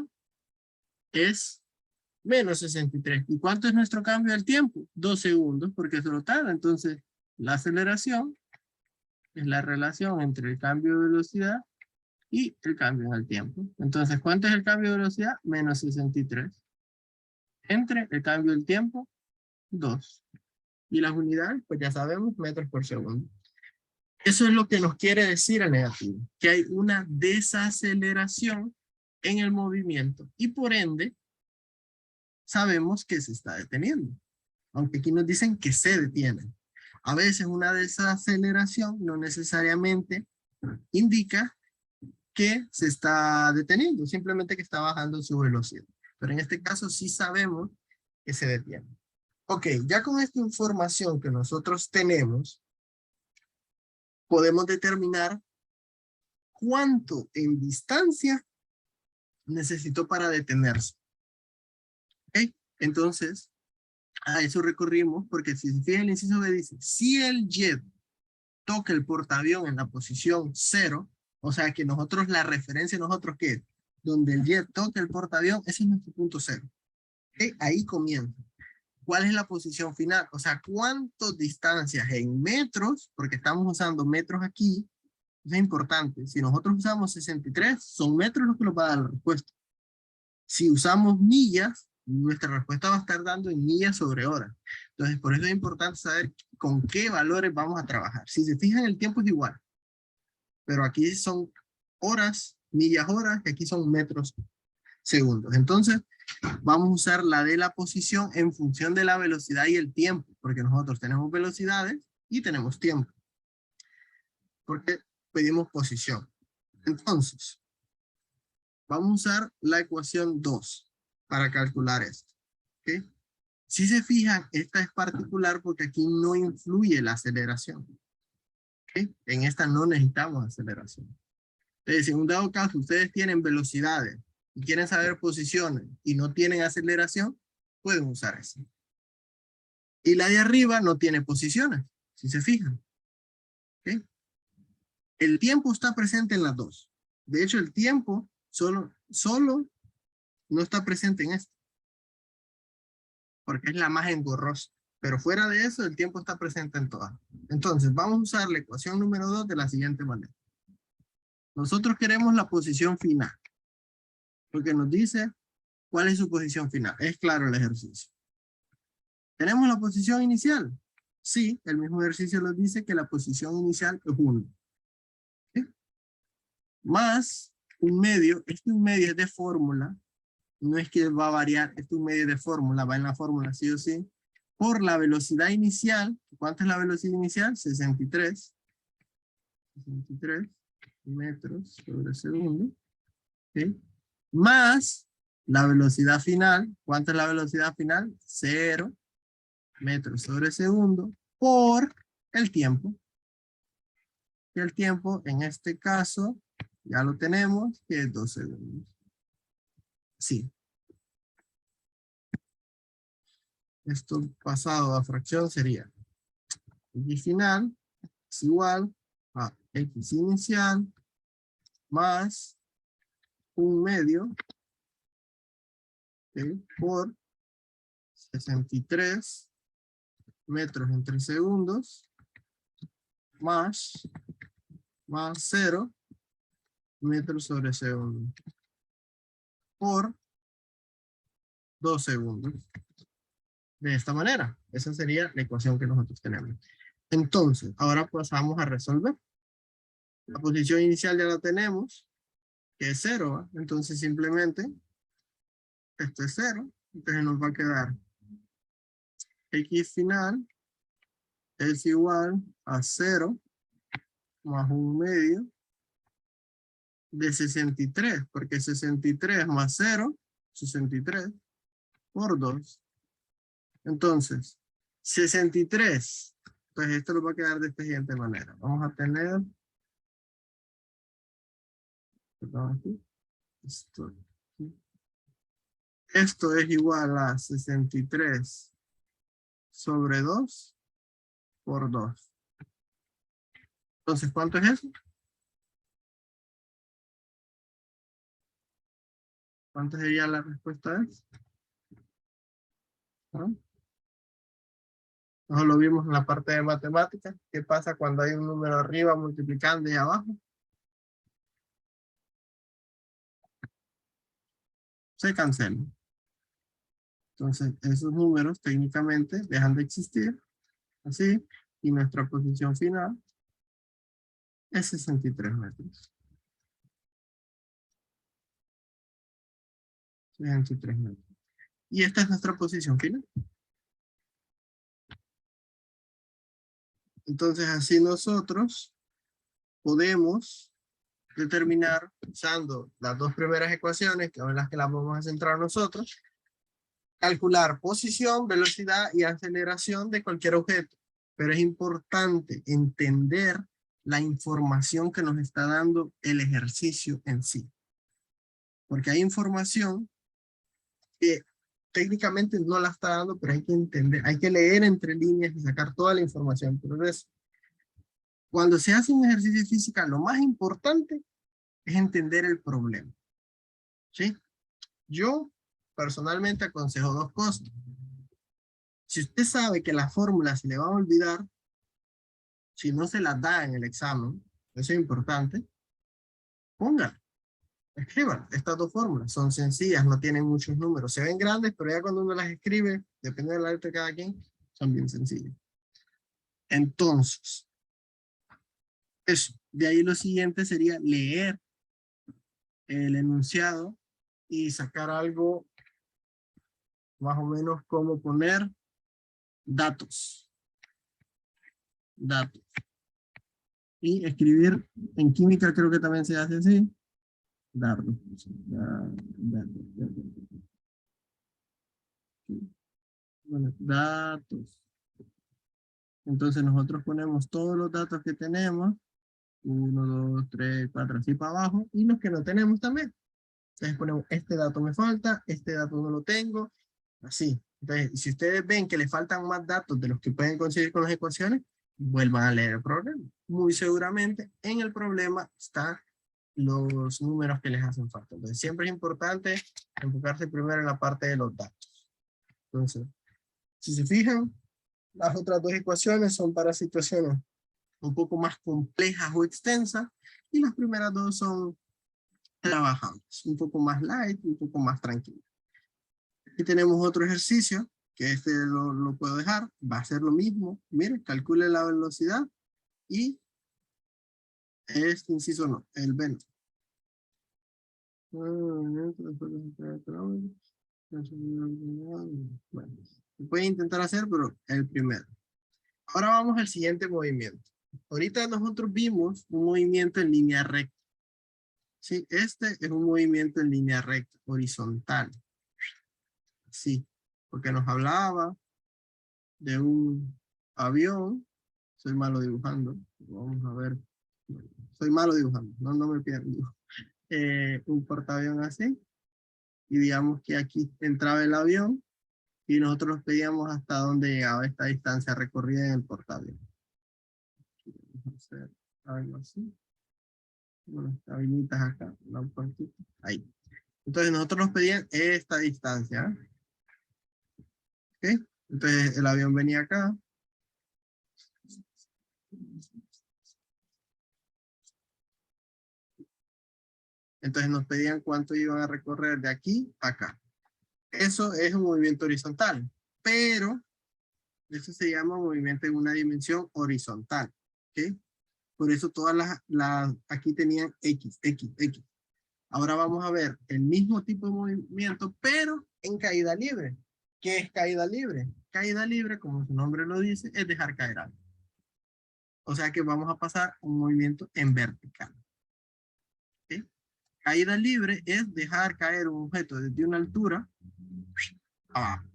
es menos 63. ¿Y cuánto es nuestro cambio del tiempo? 2 segundos, porque eso lo tarda. Entonces, la aceleración es la relación entre el cambio de velocidad y el cambio en el tiempo. Entonces, ¿cuánto es el cambio de velocidad? Menos 63. Entre el cambio del tiempo, 2. Y las unidades, pues ya sabemos, metros por segundo. Eso es lo que nos quiere decir el negativo, que hay una desaceleración en el movimiento y por ende sabemos que se está deteniendo. Aunque aquí nos dicen que se detiene. A veces una desaceleración no necesariamente indica que se está deteniendo, simplemente que está bajando su velocidad. Pero en este caso sí sabemos que se detiene. Ok, ya con esta información que nosotros tenemos, podemos determinar cuánto en distancia necesitó para detenerse. Ok, entonces a eso recurrimos porque si se fijan el inciso B dice, si el jet toca el portaavión en la posición 0, o sea que nosotros, la referencia nosotros que es, donde el jet toca el portaavión, ese es nuestro punto 0. ¿Okay? Ahí comienza. ¿Cuál es la posición final? O sea, ¿cuántas distancias en metros? Porque estamos usando metros aquí. Eso es importante. Si nosotros usamos 63, son metros los que nos va a dar la respuesta. Si usamos millas, nuestra respuesta va a estar dando en millas sobre hora. Entonces, por eso es importante saber con qué valores vamos a trabajar. Si se fijan, el tiempo es igual. Pero aquí son horas, millas horas, y aquí son metros segundos. Entonces, vamos a usar la de la posición en función de la velocidad y el tiempo, porque nosotros tenemos velocidades y tenemos tiempo. Porque pedimos posición. Entonces, vamos a usar la ecuación 2 para calcular esto. ¿Okay? Si se fijan, esta es particular porque aquí no influye la aceleración. ¿Okay? En esta no necesitamos aceleración. Entonces, en un dado caso, ustedes tienen velocidades y quieren saber posiciones y no tienen aceleración, pueden usar esa. Y la de arriba no tiene posiciones, si se fijan. ¿Okay? El tiempo está presente en las dos. De hecho, el tiempo solo no está presente en esta, porque es la más engorrosa. Pero fuera de eso, el tiempo está presente en todas. Entonces, vamos a usar la ecuación número 2 de la siguiente manera. Nosotros queremos la posición final, porque nos dice cuál es su posición final. Es claro el ejercicio. ¿Tenemos la posición inicial? Sí, el mismo ejercicio nos dice que la posición inicial es 1. ¿Sí? Más un medio, este un medio es de fórmula, no es que va a variar, este un medio de fórmula, va en la fórmula sí o sí, por la velocidad inicial. ¿Cuánta es la velocidad inicial? 63 metros sobre segundo. ¿Sí? Más la velocidad final. ¿Cuánta es la velocidad final? 0 metros sobre segundo por el tiempo. Y el tiempo en este caso ya lo tenemos, que es 2 segundos. Sí. Esto pasado a fracción sería x final es igual a x inicial más un medio, ¿sí?, por 63 metros en 3 segundos más 0 metros sobre segundo por 2 segundos. De esta manera, esa sería la ecuación que nosotros tenemos. Entonces, ahora pasamos a resolver. La posición inicial ya la tenemos, que es 0, ¿va? Entonces simplemente, esto es 0, entonces nos va a quedar x final es igual a 0 más un medio de 63, porque 63 más 0, 63 por 2. Entonces, 63, pues esto nos va a quedar de esta siguiente manera. Vamos a tener, perdón, aquí, esto es igual a 63 sobre 2 por 2. Entonces, ¿cuánto es eso? ¿Cuánto sería la respuesta? ¿No? Eso lo vimos en la parte de matemáticas. ¿Qué pasa cuando hay un número arriba multiplicando y abajo? Se cancelan. Entonces, esos números técnicamente dejan de existir. Así. Y nuestra posición final es 63 metros. 63 metros. Y esta es nuestra posición final. Entonces, así nosotros podemos determinar, usando las dos primeras ecuaciones, que son las que las vamos a centrar nosotros, calcular posición, velocidad y aceleración de cualquier objeto. Pero es importante entender la información que nos está dando el ejercicio en sí. Porque hay información que técnicamente no la está dando, pero hay que entender, hay que leer entre líneas y sacar toda la información. Entonces, cuando se hace un ejercicio de física, lo más importante es entender el problema. ¿Sí? Yo personalmente aconsejo dos cosas. Si usted sabe que la fórmula se le va a olvidar, si no se la da en el examen, eso es importante, póngala, escriban. Estas dos fórmulas son sencillas, no tienen muchos números. Se ven grandes, pero ya cuando uno las escribe, depende de la letra de cada quien, son bien sencillas. Entonces, eso. De ahí lo siguiente sería leer el enunciado y sacar algo más o menos como poner datos. Datos. Y escribir, en química creo que también se hace así. Datos. Bueno, datos. Entonces nosotros ponemos todos los datos que tenemos. 1, 2, 3, 4, así para abajo. Y los que no tenemos también. Entonces ponemos, este dato me falta, este dato no lo tengo, así. Entonces, si ustedes ven que le faltan más datos de los que pueden conseguir con las ecuaciones, vuelvan a leer el problema. Muy seguramente en el problema están los números que les hacen falta. Entonces, siempre es importante enfocarse primero en la parte de los datos. Entonces, si se fijan, las otras dos ecuaciones son para situaciones un poco más complejas o extensas, y las primeras dos son trabajables, un poco más light, un poco más tranquilo. Aquí tenemos otro ejercicio, que este lo puedo dejar, va a ser lo mismo. Miren, calcule la velocidad y este inciso no, el B no. Bueno, se puede intentar hacer, pero el primero. Ahora vamos al siguiente movimiento. Ahorita nosotros vimos un movimiento en línea recta. Sí, este es un movimiento en línea recta, horizontal. Sí, porque nos hablaba de un avión. Soy malo dibujando. Vamos a ver. Soy malo dibujando, no me pierdo. Un portaavión así. Y digamos que aquí entraba el avión y nosotros pedíamos hasta dónde llegaba esta distancia recorrida en el portaavión. Vamos a hacer algo así. Unas cabinitas acá, una puertita. Ahí. Entonces nosotros nos pedían esta distancia. ¿Ok? Entonces el avión venía acá. Entonces nos pedían cuánto iban a recorrer de aquí a acá. Eso es un movimiento horizontal, pero eso se llama movimiento en una dimensión horizontal. ¿Ok? Por eso todas las aquí tenían X. Ahora vamos a ver el mismo tipo de movimiento, pero en caída libre. ¿Qué es caída libre? Caída libre, como su nombre lo dice, es dejar caer algo. O sea que vamos a pasar a un movimiento en vertical. ¿Okay? Caída libre es dejar caer un objeto desde una altura abajo.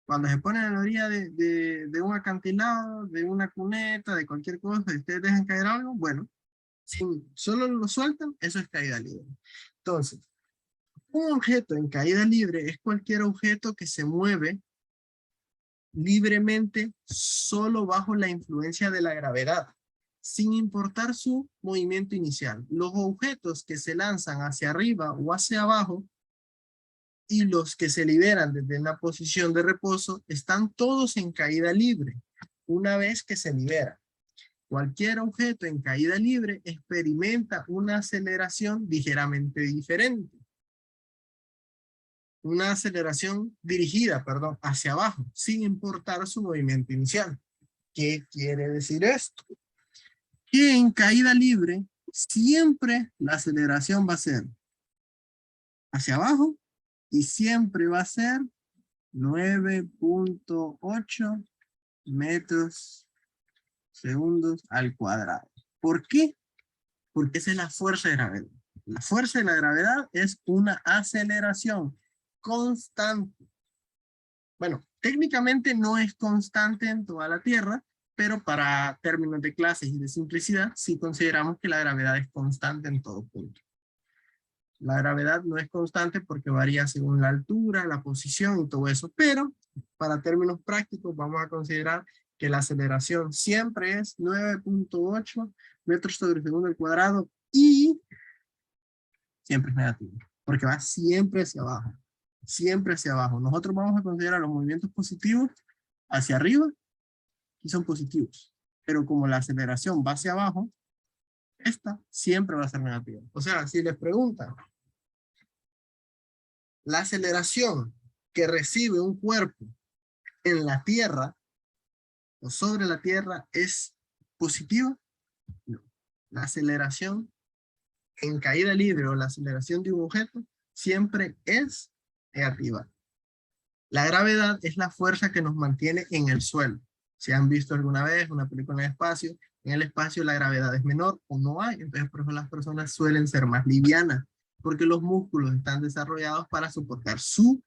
Cuando se pone en la orilla de un acantilado, de una cuneta, de cualquier cosa, y ustedes dejan caer algo, bueno, si solo lo sueltan, eso es caída libre. Entonces, un objeto en caída libre es cualquier objeto que se mueve libremente solo bajo la influencia de la gravedad, sin importar su movimiento inicial. Los objetos que se lanzan hacia arriba o hacia abajo y los que se liberan desde una posición de reposo están todos en caída libre una vez que se liberan. Cualquier objeto en caída libre experimenta una aceleración ligeramente diferente. Una aceleración dirigida, perdón, hacia abajo, sin importar su movimiento inicial. ¿Qué quiere decir esto? Que en caída libre, siempre la aceleración va a ser hacia abajo y siempre va a ser 9.8 metros segundos al cuadrado. ¿Por qué? Porque esa es la fuerza de gravedad. La fuerza de la gravedad es una aceleración constante. Bueno, técnicamente no es constante en toda la Tierra, pero para términos de clases y de simplicidad, sí consideramos que la gravedad es constante en todo punto. La gravedad no es constante porque varía según la altura, la posición y todo eso, pero para términos prácticos vamos a considerar que la aceleración siempre es 9.8 metros sobre segundo al cuadrado y siempre es negativo, porque va siempre hacia abajo. Siempre hacia abajo. Nosotros vamos a considerar los movimientos positivos hacia arriba y son positivos. Pero como la aceleración va hacia abajo, esta siempre va a ser negativa. O sea, si les preguntan, la aceleración que recibe un cuerpo en la Tierra o sobre la Tierra es positiva, no. La aceleración en caída libre o la aceleración de un objeto siempre es negativa. La gravedad es la fuerza que nos mantiene en el suelo. Si han visto alguna vez una película en el espacio la gravedad es menor o no hay. Entonces, por eso las personas suelen ser más livianas, porque los músculos están desarrollados para soportar su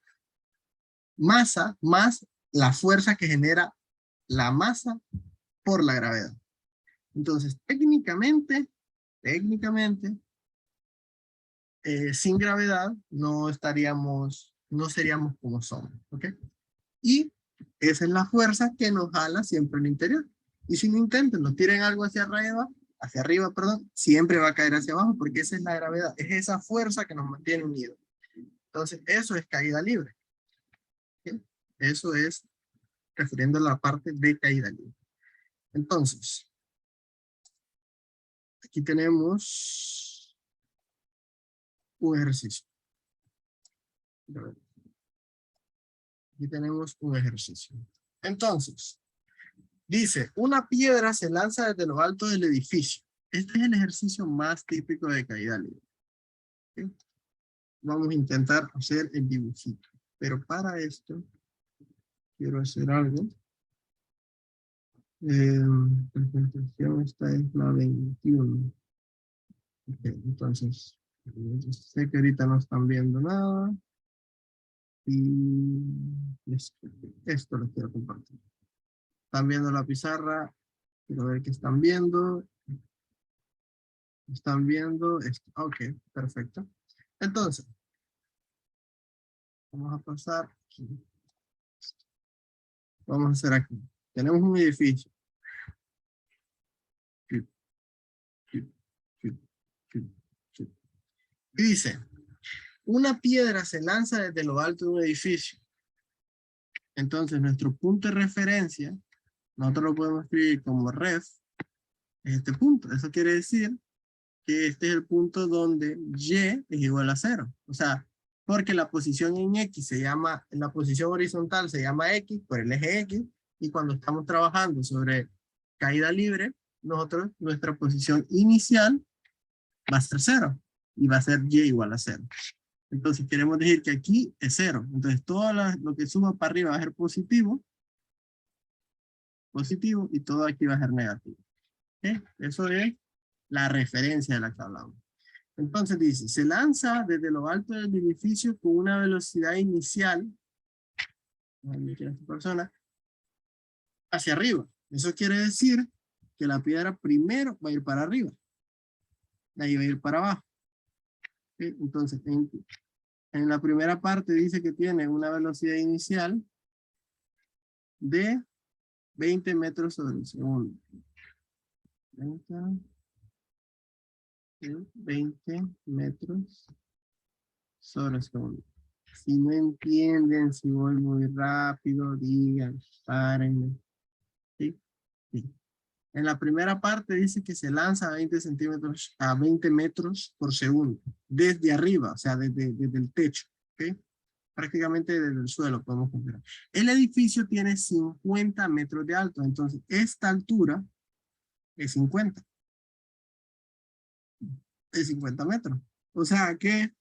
masa más la fuerza que genera la masa por la gravedad. Entonces, técnicamente, sin gravedad no seríamos como somos, ¿ok? Y esa es la fuerza que nos jala siempre al interior. Y si no intenten, no tiren algo hacia arriba, perdón, siempre va a caer hacia abajo porque esa es la gravedad, es esa fuerza que nos mantiene unidos. Entonces, eso es caída libre. ¿Sí? Eso es refiriendo a la parte de caída libre. Entonces, aquí tenemos un ejercicio. Aquí tenemos un ejercicio. Entonces, dice, una piedra se lanza desde lo alto del edificio. Este es el ejercicio más típico de caída libre. ¿Sí? Vamos a intentar hacer el dibujito. Pero para esto, quiero hacer algo. Presentación, esta es la 21. Okay, entonces, sé que ahorita no están viendo nada. Y esto lo quiero compartir. Están viendo la pizarra. Quiero ver qué están viendo. Están viendo esto. Ok, perfecto. Entonces, vamos a pasar aquí. Vamos a hacer aquí. Tenemos un edificio. Y dice, una piedra se lanza desde lo alto de un edificio. Entonces, nuestro punto de referencia, nosotros lo podemos escribir como ref, es este punto. Eso quiere decir que este es el punto donde y es igual a 0. O sea, porque la posición en X se llama, la posición horizontal se llama X por el eje X, y cuando estamos trabajando sobre caída libre, nosotros, nuestra posición inicial va a ser 0, y va a ser Y igual a 0. Entonces queremos decir que aquí es 0. Entonces todo lo que suba para arriba va a ser positivo, y todo aquí va a ser negativo. ¿Okay? Eso es la referencia de la que hablamos. Entonces dice, se lanza desde lo alto del edificio con una velocidad inicial hacia arriba. Eso quiere decir que la piedra primero va a ir para arriba. De ahí va a ir para abajo. ¿Sí? Entonces, en la primera parte dice que tiene una velocidad inicial de 20 metros sobre el segundo. 20 metros sobre el segundo. Si no entienden, si voy muy rápido, digan, párenme. ¿Sí? Sí. En la primera parte dice que se lanza a 20 metros por segundo, desde arriba, o sea, desde el techo, ¿ok? Prácticamente desde el suelo podemos comparar. El edificio tiene 50 metros de alto, entonces esta altura es 50. Es 50 metros. O sea que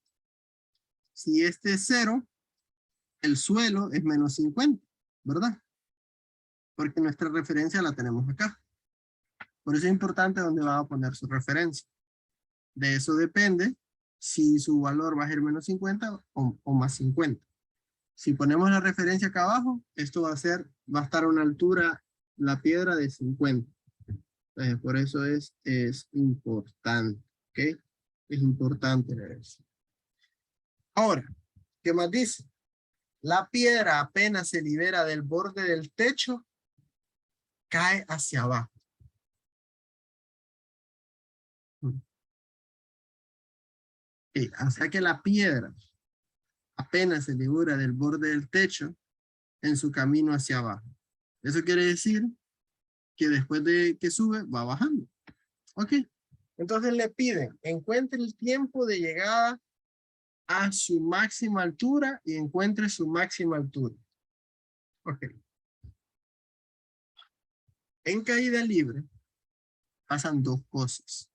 si este es 0, el suelo es menos 50, ¿verdad? Porque nuestra referencia la tenemos acá. Por eso es importante dónde va a poner su referencia. De eso depende si su valor va a ser menos 50 o más 50. Si ponemos la referencia acá abajo, esto va a estar a una altura, la piedra de 50. Por eso es importante, ¿ok? Es importante leer eso. Ahora, ¿qué más dice? La piedra apenas se libera del borde del techo, cae hacia abajo. O sea que la piedra apenas se libera del borde del techo en su camino hacia abajo. Eso quiere decir que después de que sube, va bajando. Ok. Entonces le piden, encuentre el tiempo de llegada a su máxima altura y encuentre su máxima altura. Ok. En caída libre pasan dos cosas.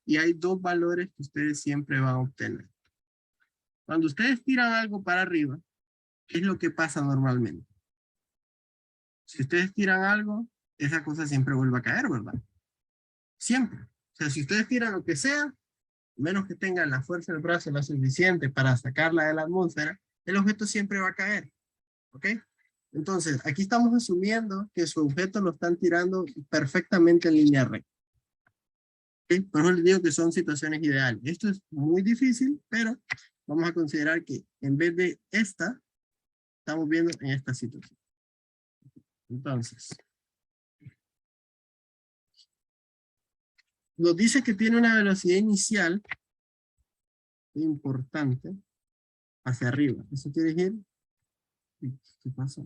Y hay dos valores que ustedes siempre van a obtener. Cuando ustedes tiran algo para arriba, ¿qué es lo que pasa normalmente? Si ustedes tiran algo, esa cosa siempre vuelve a caer, ¿verdad? Siempre. O sea, si ustedes tiran lo que sea, menos que tengan la fuerza del brazo la suficiente para sacarla de la atmósfera, el objeto siempre va a caer. ¿Ok? Entonces, aquí estamos asumiendo que su objeto lo están tirando perfectamente en línea recta. ¿Sí? Por eso les digo que son situaciones ideales. Esto es muy difícil, pero vamos a considerar que en vez de esta, estamos viendo en esta situación. Entonces, nos dice que tiene una velocidad inicial importante hacia arriba. Eso quiere decir, ¿qué pasa?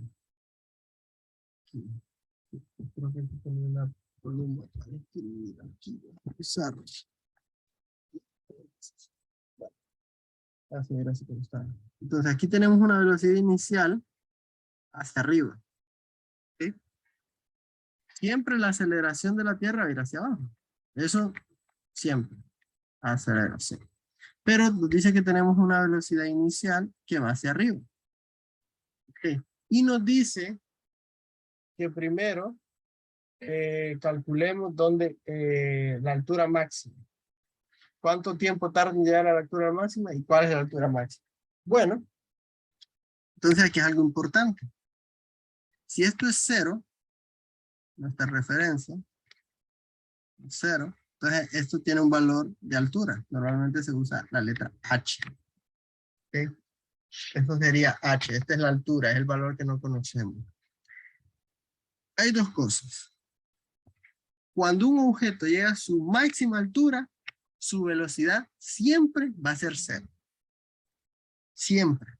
Creo que aquí tengo una columna para escribir aquí. Pizarro. Así era así como está. Entonces aquí tenemos una velocidad inicial hacia arriba. ¿Sí? Siempre la aceleración de la Tierra va a ir hacia abajo. Eso siempre. Aceleración. Pero nos dice que tenemos una velocidad inicial que va hacia arriba. ¿Sí? Y nos dice que primero calculemos dónde la altura máxima. ¿Cuánto tiempo tarda en llegar a la altura máxima y cuál es la altura máxima? Bueno, entonces aquí es algo importante. Si esto es 0, nuestra referencia, 0, entonces esto tiene un valor de altura. Normalmente se usa la letra H. ¿Okay? Esto sería H. Esta es la altura, es el valor que no conocemos. Hay dos cosas. Cuando un objeto llega a su máxima altura, su velocidad siempre va a ser 0. Siempre.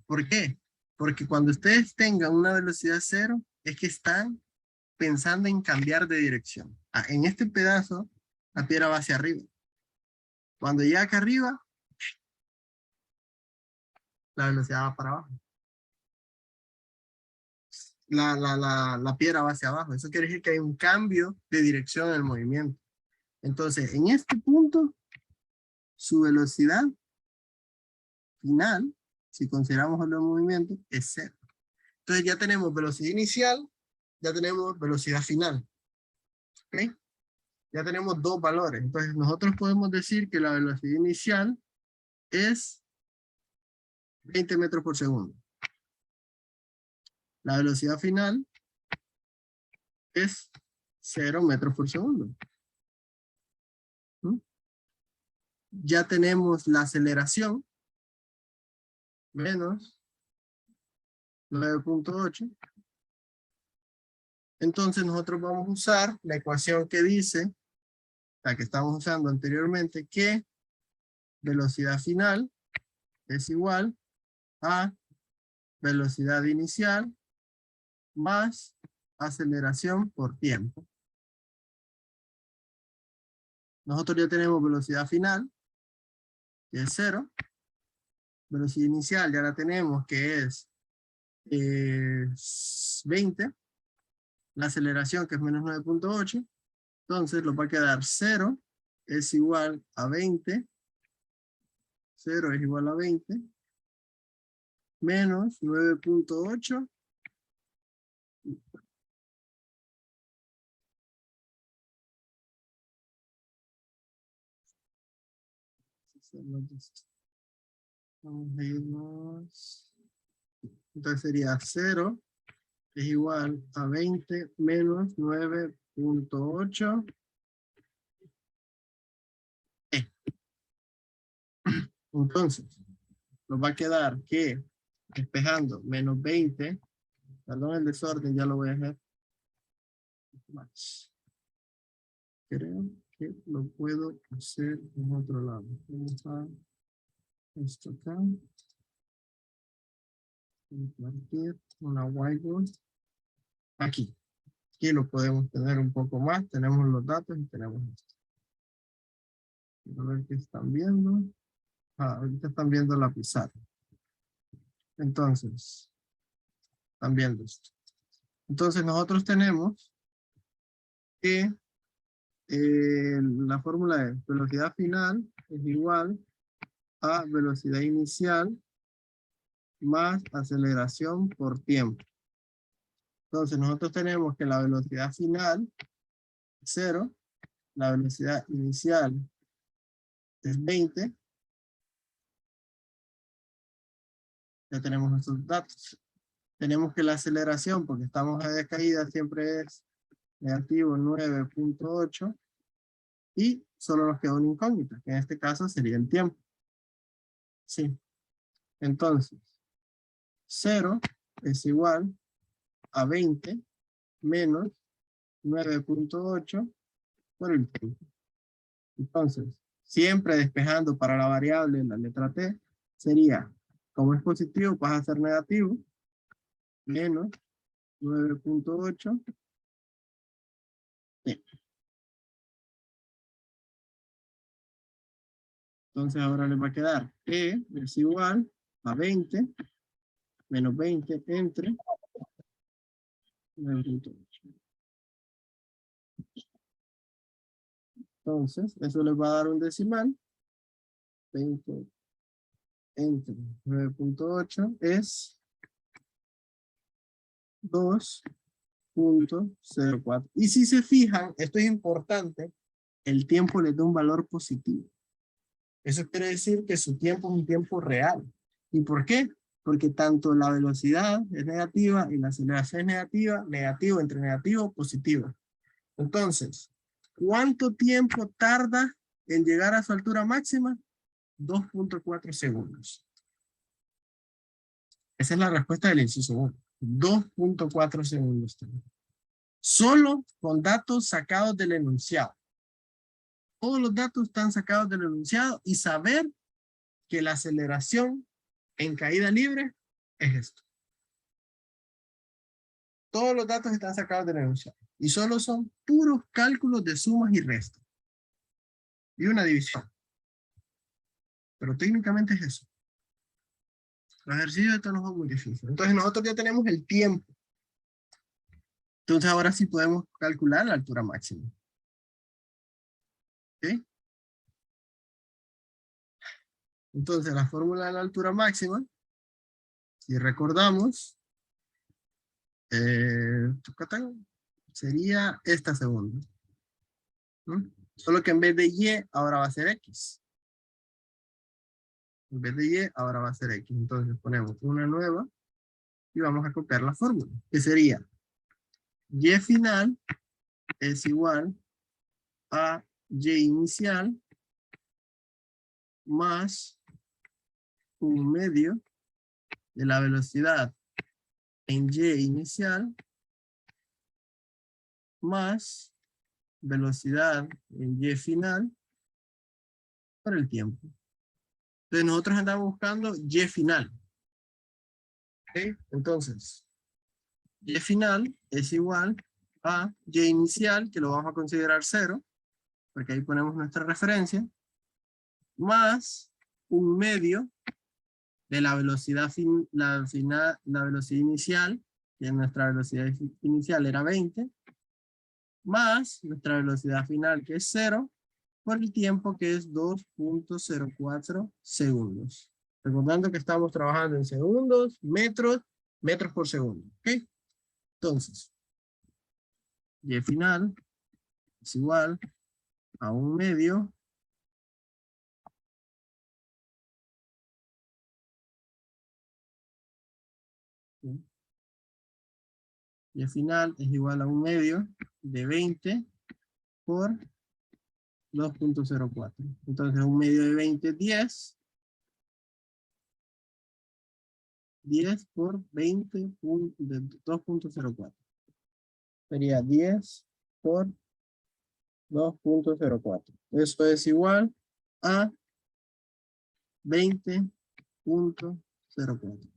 ¿Por qué? Porque cuando ustedes tengan una velocidad 0, es que están pensando en cambiar de dirección. En este pedazo, la piedra va hacia arriba. Cuando llega acá arriba, la velocidad va para abajo. La piedra va hacia abajo. Eso quiere decir que hay un cambio de dirección en el movimiento. Entonces, en este punto, su velocidad final, si consideramos el movimiento, es 0. Entonces ya tenemos velocidad inicial, ya tenemos velocidad final. ¿Ok? Ya tenemos dos valores. Entonces nosotros podemos decir que la velocidad inicial es 20 metros por segundo. La velocidad final es 0 metros por segundo. ¿Mm? Ya tenemos la aceleración menos 9.8. Entonces nosotros vamos a usar la ecuación que dice, la que estamos usando anteriormente, que velocidad final es igual a velocidad inicial más aceleración por tiempo. Nosotros ya tenemos velocidad final, que es 0. Velocidad inicial ya la tenemos, que es 20. La aceleración, que es menos 9.8. Entonces nos va a quedar 0 es igual a 20. 0 es igual a 20. Menos 9.8. Vamos a irnos. Entonces sería 0 es igual a 20 menos 9.8. Entonces, nos va a quedar que, despejando, menos 20, perdón el desorden, ya lo voy a hacer más. Creo que lo puedo hacer en otro lado. Vamos a esto acá. Compartir una whiteboard. Aquí. Aquí lo podemos tener un poco más. Tenemos los datos y tenemos esto. A ver qué están viendo. Ahorita están viendo la pizarra. Entonces, están viendo esto. Entonces nosotros tenemos que la fórmula de velocidad final es igual a velocidad inicial más aceleración por tiempo. Entonces nosotros tenemos que la velocidad final es 0, la velocidad inicial es 20. Ya tenemos nuestros datos. Tenemos que la aceleración, porque estamos a caída, siempre es negativo 9.8. Y solo nos queda una incógnita, que en este caso sería el tiempo. Sí. Entonces, 0 es igual a 20 menos 9.8 por el tiempo. Entonces, siempre despejando para la variable la letra t, sería, como es positivo, pasa a ser negativo, menos 9.8 t. Entonces ahora les va a quedar e es igual a 20 menos 20 entre 9.8. Entonces, eso les va a dar un decimal. 20 entre 9.8 es 2.04. Y si se fijan, esto es importante, el tiempo les da un valor positivo. Eso quiere decir que su tiempo es un tiempo real. ¿Y por qué? Porque tanto la velocidad es negativa y la aceleración es negativa, negativo entre negativo, positivo. Entonces, ¿cuánto tiempo tarda en llegar a su altura máxima? 2.4 segundos. Esa es la respuesta del inciso 1. 2.4 segundos. Solo con datos sacados del enunciado. Todos los datos están sacados del enunciado y saber que la aceleración en caída libre es esto. Todos los datos están sacados del enunciado y solo son puros cálculos de sumas y restas. Y una división. Pero técnicamente es eso. Los ejercicios de esto no son muy difíciles. Entonces nosotros ya tenemos el tiempo. Entonces ahora sí podemos calcular la altura máxima. ¿Ok? Entonces la fórmula de la altura máxima, si recordamos, sería esta segunda. ¿No? Solo que en vez de y, ahora va a ser x. En vez de y, ahora va a ser x. Entonces ponemos una nueva y vamos a copiar la fórmula, que sería y final es igual a y inicial más un medio de la velocidad en y inicial más velocidad en y final por el tiempo. Entonces nosotros andamos buscando y final. ¿Okay? Entonces, y final es igual a y inicial, que lo vamos a considerar 0, porque ahí ponemos nuestra referencia, más un medio de la velocidad, la velocidad inicial, que nuestra velocidad inicial era 20, más nuestra velocidad final, que es 0, por el tiempo que es 2.04 segundos. Recordando que estamos trabajando en segundos, metros por segundo. ¿Ok? Entonces, y final es igual a un medio y final es igual a un medio de 20 por 2.04. Entonces un medio de 20 es 10. 10 por 20 de 2.04. Sería 10 por 2.04. Eso es igual a 20.04.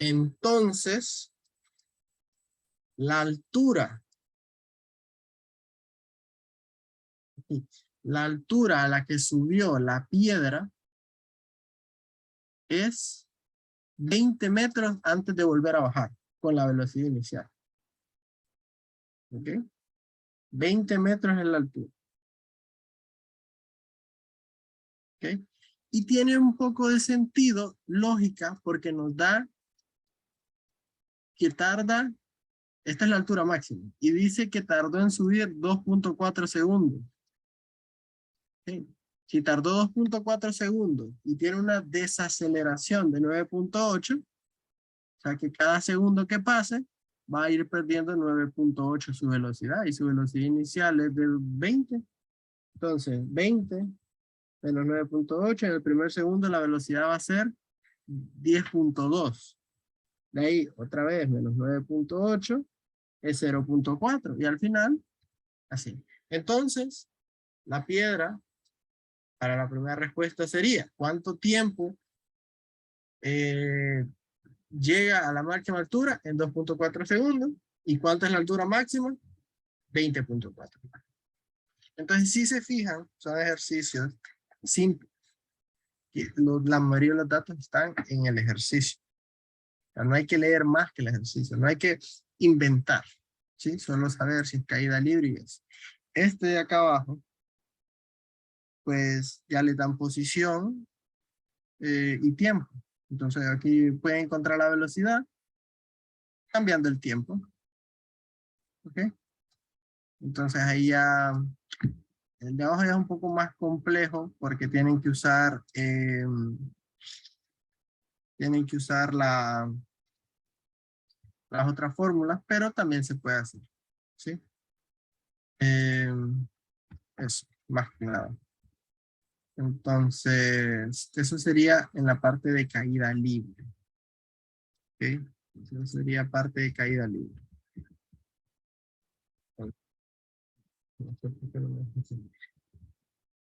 Entonces, la altura a la que subió la piedra es 20 metros antes de volver a bajar con la velocidad inicial. ¿Ok? 20 metros es la altura. ¿Ok? Y tiene un poco de sentido, lógica, porque nos da que tarda, esta es la altura máxima, y dice que tardó en subir 2.4 segundos. ¿Ok? Si tardó 2.4 segundos y tiene una desaceleración de 9.8, o sea que cada segundo que pase va a ir perdiendo 9.8 su velocidad, y su velocidad inicial es de 20. Entonces, 20 menos 9.8. En el primer segundo la velocidad va a ser 10.2. De ahí, otra vez, menos 9.8 es 0.4. Y al final, así. Entonces, la piedra para la primera respuesta sería, ¿cuánto tiempo llega a la máxima altura? En 2.4 segundos. ¿Y cuánto es la altura máxima? 20.4. Entonces, si se fijan, son ejercicios simples. La mayoría de los datos están en el ejercicio. O sea, no hay que leer más que el ejercicio. No hay que inventar. ¿Sí? Solo saber si es caída libre y eso. Este de acá abajo, pues ya le dan posición y tiempo. Entonces aquí pueden encontrar la velocidad cambiando el tiempo. ¿Ok? Entonces ahí ya el de abajo ya es un poco más complejo porque tienen que usar las otras fórmulas, pero también se puede hacer. ¿Sí? Eso, más que nada. Entonces, eso sería en la parte de caída libre. ¿Ok? Eso sería parte de caída libre.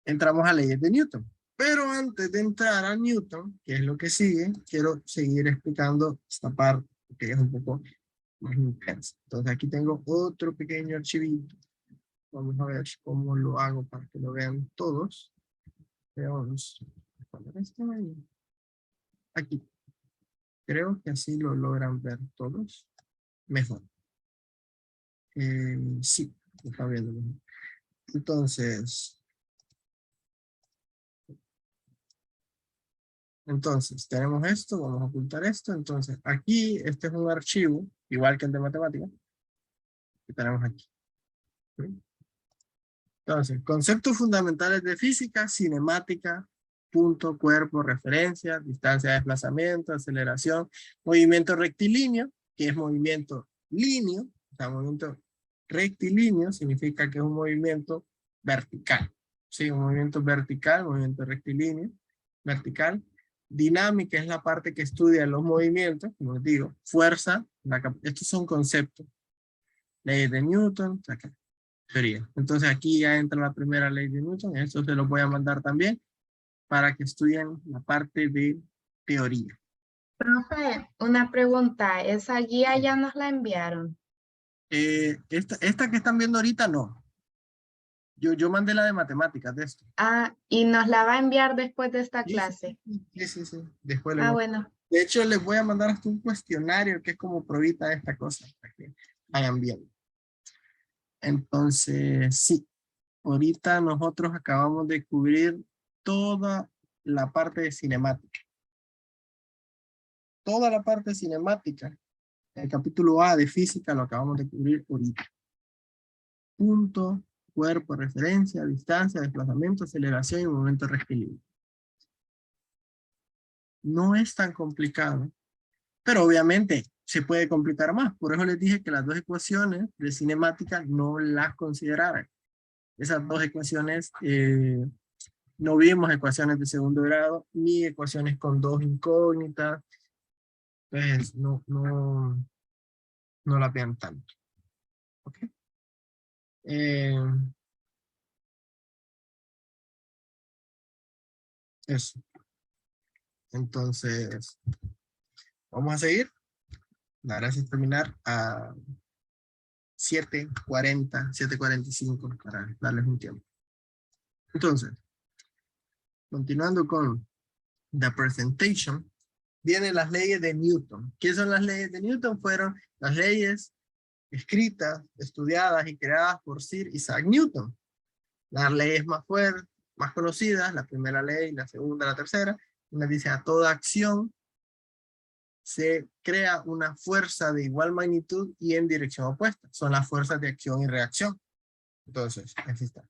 Entramos a leyes de Newton. Pero antes de entrar a Newton, que es lo que sigue, quiero seguir explicando esta parte, que es un poco más intensa. Entonces aquí tengo otro pequeño archivito. Vamos a ver cómo lo hago para que lo vean todos. Veamos. Aquí. Creo que así lo logran ver todos. Mejor. Sí, está viendo mejor. Entonces, tenemos esto, vamos a ocultar esto. Entonces, aquí, este es un archivo, igual que el de matemáticas, que tenemos aquí. ¿Sí? Entonces, conceptos fundamentales de física, cinemática, punto, cuerpo, referencia, distancia de desplazamiento, aceleración, movimiento rectilíneo, que es movimiento líneo, o sea, movimiento rectilíneo significa que es un movimiento vertical. Sí, un movimiento vertical, movimiento rectilíneo, vertical. Dinámica es la parte que estudia los movimientos, como les digo, fuerza, estos son conceptos. Leyes de Newton, teoría. Entonces aquí ya entra la primera ley de Newton, esto se lo voy a mandar también para que estudien la parte de teoría. Profe, una pregunta, ¿esa guía ya nos la enviaron? Esta que están viendo ahorita no. Yo mandé la de matemáticas de esto. Ah, y nos la va a enviar después de esta Sí, sí, clase. sí. Después Ah, bueno. de hecho, les voy a mandar hasta un cuestionario que es como probita de esta cosa, para que vayan viendo. Entonces, sí, ahorita nosotros acabamos de cubrir toda la parte de cinemática. Toda la parte cinemática. El capítulo A de física lo acabamos de cubrir ahorita. Punto, cuerpo, referencia, distancia, desplazamiento, aceleración y momento rectilíneo. No es tan complicado, pero obviamente se puede complicar más. Por eso les dije que las dos ecuaciones de cinemática no las consideraran. Esas dos ecuaciones, no vimos ecuaciones de segundo grado, ni ecuaciones con dos incógnitas. Entonces, no las vean tanto. ¿Ok? Eso. Entonces, vamos a seguir. La gracia es terminar a 7:40, 7:45 para darles un tiempo. Entonces, continuando con the presentation, vienen las leyes de Newton. ¿Qué son las leyes de Newton? Fueron las leyes escritas, estudiadas y creadas por Sir Isaac Newton. Las leyes más fuertes, más conocidas, la primera ley, la segunda, la tercera, una dice a toda acción se crea una fuerza de igual magnitud y en dirección opuesta. Son las fuerzas de acción y reacción. Entonces, aquí está.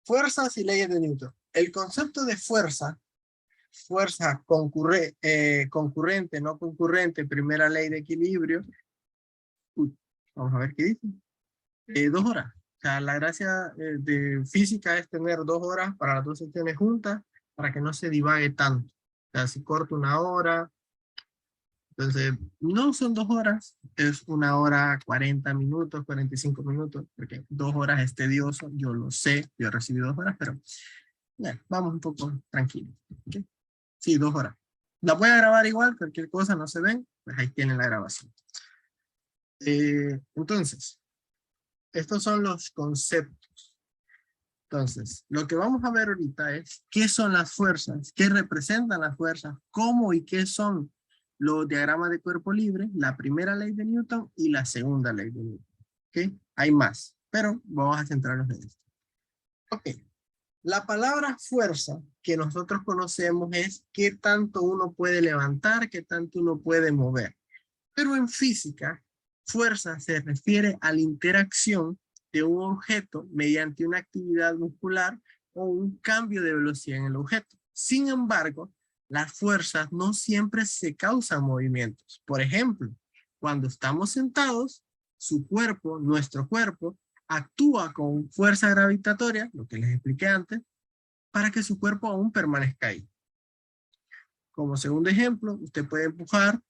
Fuerzas y leyes de Newton. El concepto de fuerza concurrente, no concurrente, primera ley de equilibrio. Vamos a ver qué dice. 2 horas. O sea, la gracia de física es tener 2 horas para las 2 secciones juntas, para que no se divague tanto. O sea, si corto 1 hora, entonces no son 2 horas, es 1 hora 40 minutos, 45 minutos, porque 2 horas es tedioso, yo lo sé, yo he recibido 2 horas, pero bueno, vamos un poco tranquilos. ¿Okay? Sí, 2 horas. La voy a grabar igual, cualquier cosa no se ven, pues ahí tienen la grabación. Entonces, estos son los conceptos. Entonces, lo que vamos a ver ahorita es qué son las fuerzas, qué representan las fuerzas, cómo y qué son los diagramas de cuerpo libre, la primera ley de Newton y la segunda ley de Newton. ¿Okay? Hay más, pero vamos a centrarnos en esto. Ok. La palabra fuerza que nosotros conocemos es qué tanto uno puede levantar, qué tanto uno puede mover. Pero en física, fuerza se refiere a la interacción de un objeto mediante una actividad muscular o un cambio de velocidad en el objeto. Sin embargo, las fuerzas no siempre se causan movimientos. Por ejemplo, cuando estamos sentados, su cuerpo, nuestro cuerpo, actúa con fuerza gravitatoria, lo que les expliqué antes, para que su cuerpo aún permanezca ahí. Como segundo ejemplo, usted puede empujar,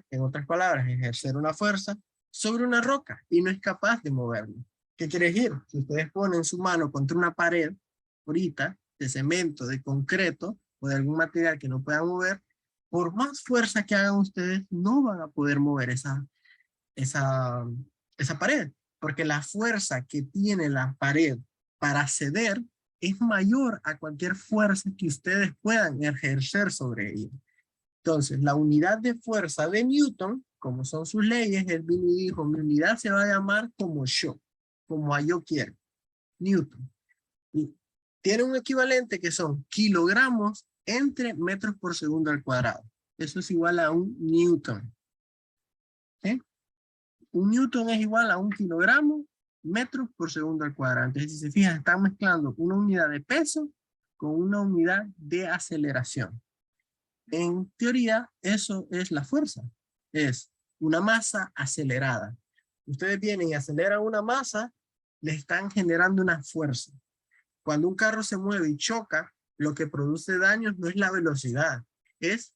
en otras palabras, ejercer una fuerza sobre una roca y no es capaz de moverlo. ¿Qué quiere decir? Si ustedes ponen su mano contra una pared, ahorita, de cemento, de concreto o de algún material que no puedan mover, por más fuerza que hagan ustedes, no van a poder mover esa pared, porque la fuerza que tiene la pared para ceder es mayor a cualquier fuerza que ustedes puedan ejercer sobre ella. Entonces, la unidad de fuerza de Newton, como son sus leyes, él vino y dijo, mi unidad se va a llamar como yo quiero, Newton. Y tiene un equivalente que son kilogramos entre metros por segundo al cuadrado. Eso es igual a un Newton. ¿Eh? Un Newton es igual a 1 kilogramo metros por segundo al cuadrado. Entonces, si se fijan, están mezclando una unidad de peso con una unidad de aceleración. En teoría, eso es la fuerza. Es una masa acelerada. Ustedes vienen y aceleran una masa, le están generando una fuerza. Cuando un carro se mueve y choca, lo que produce daños no es la velocidad, es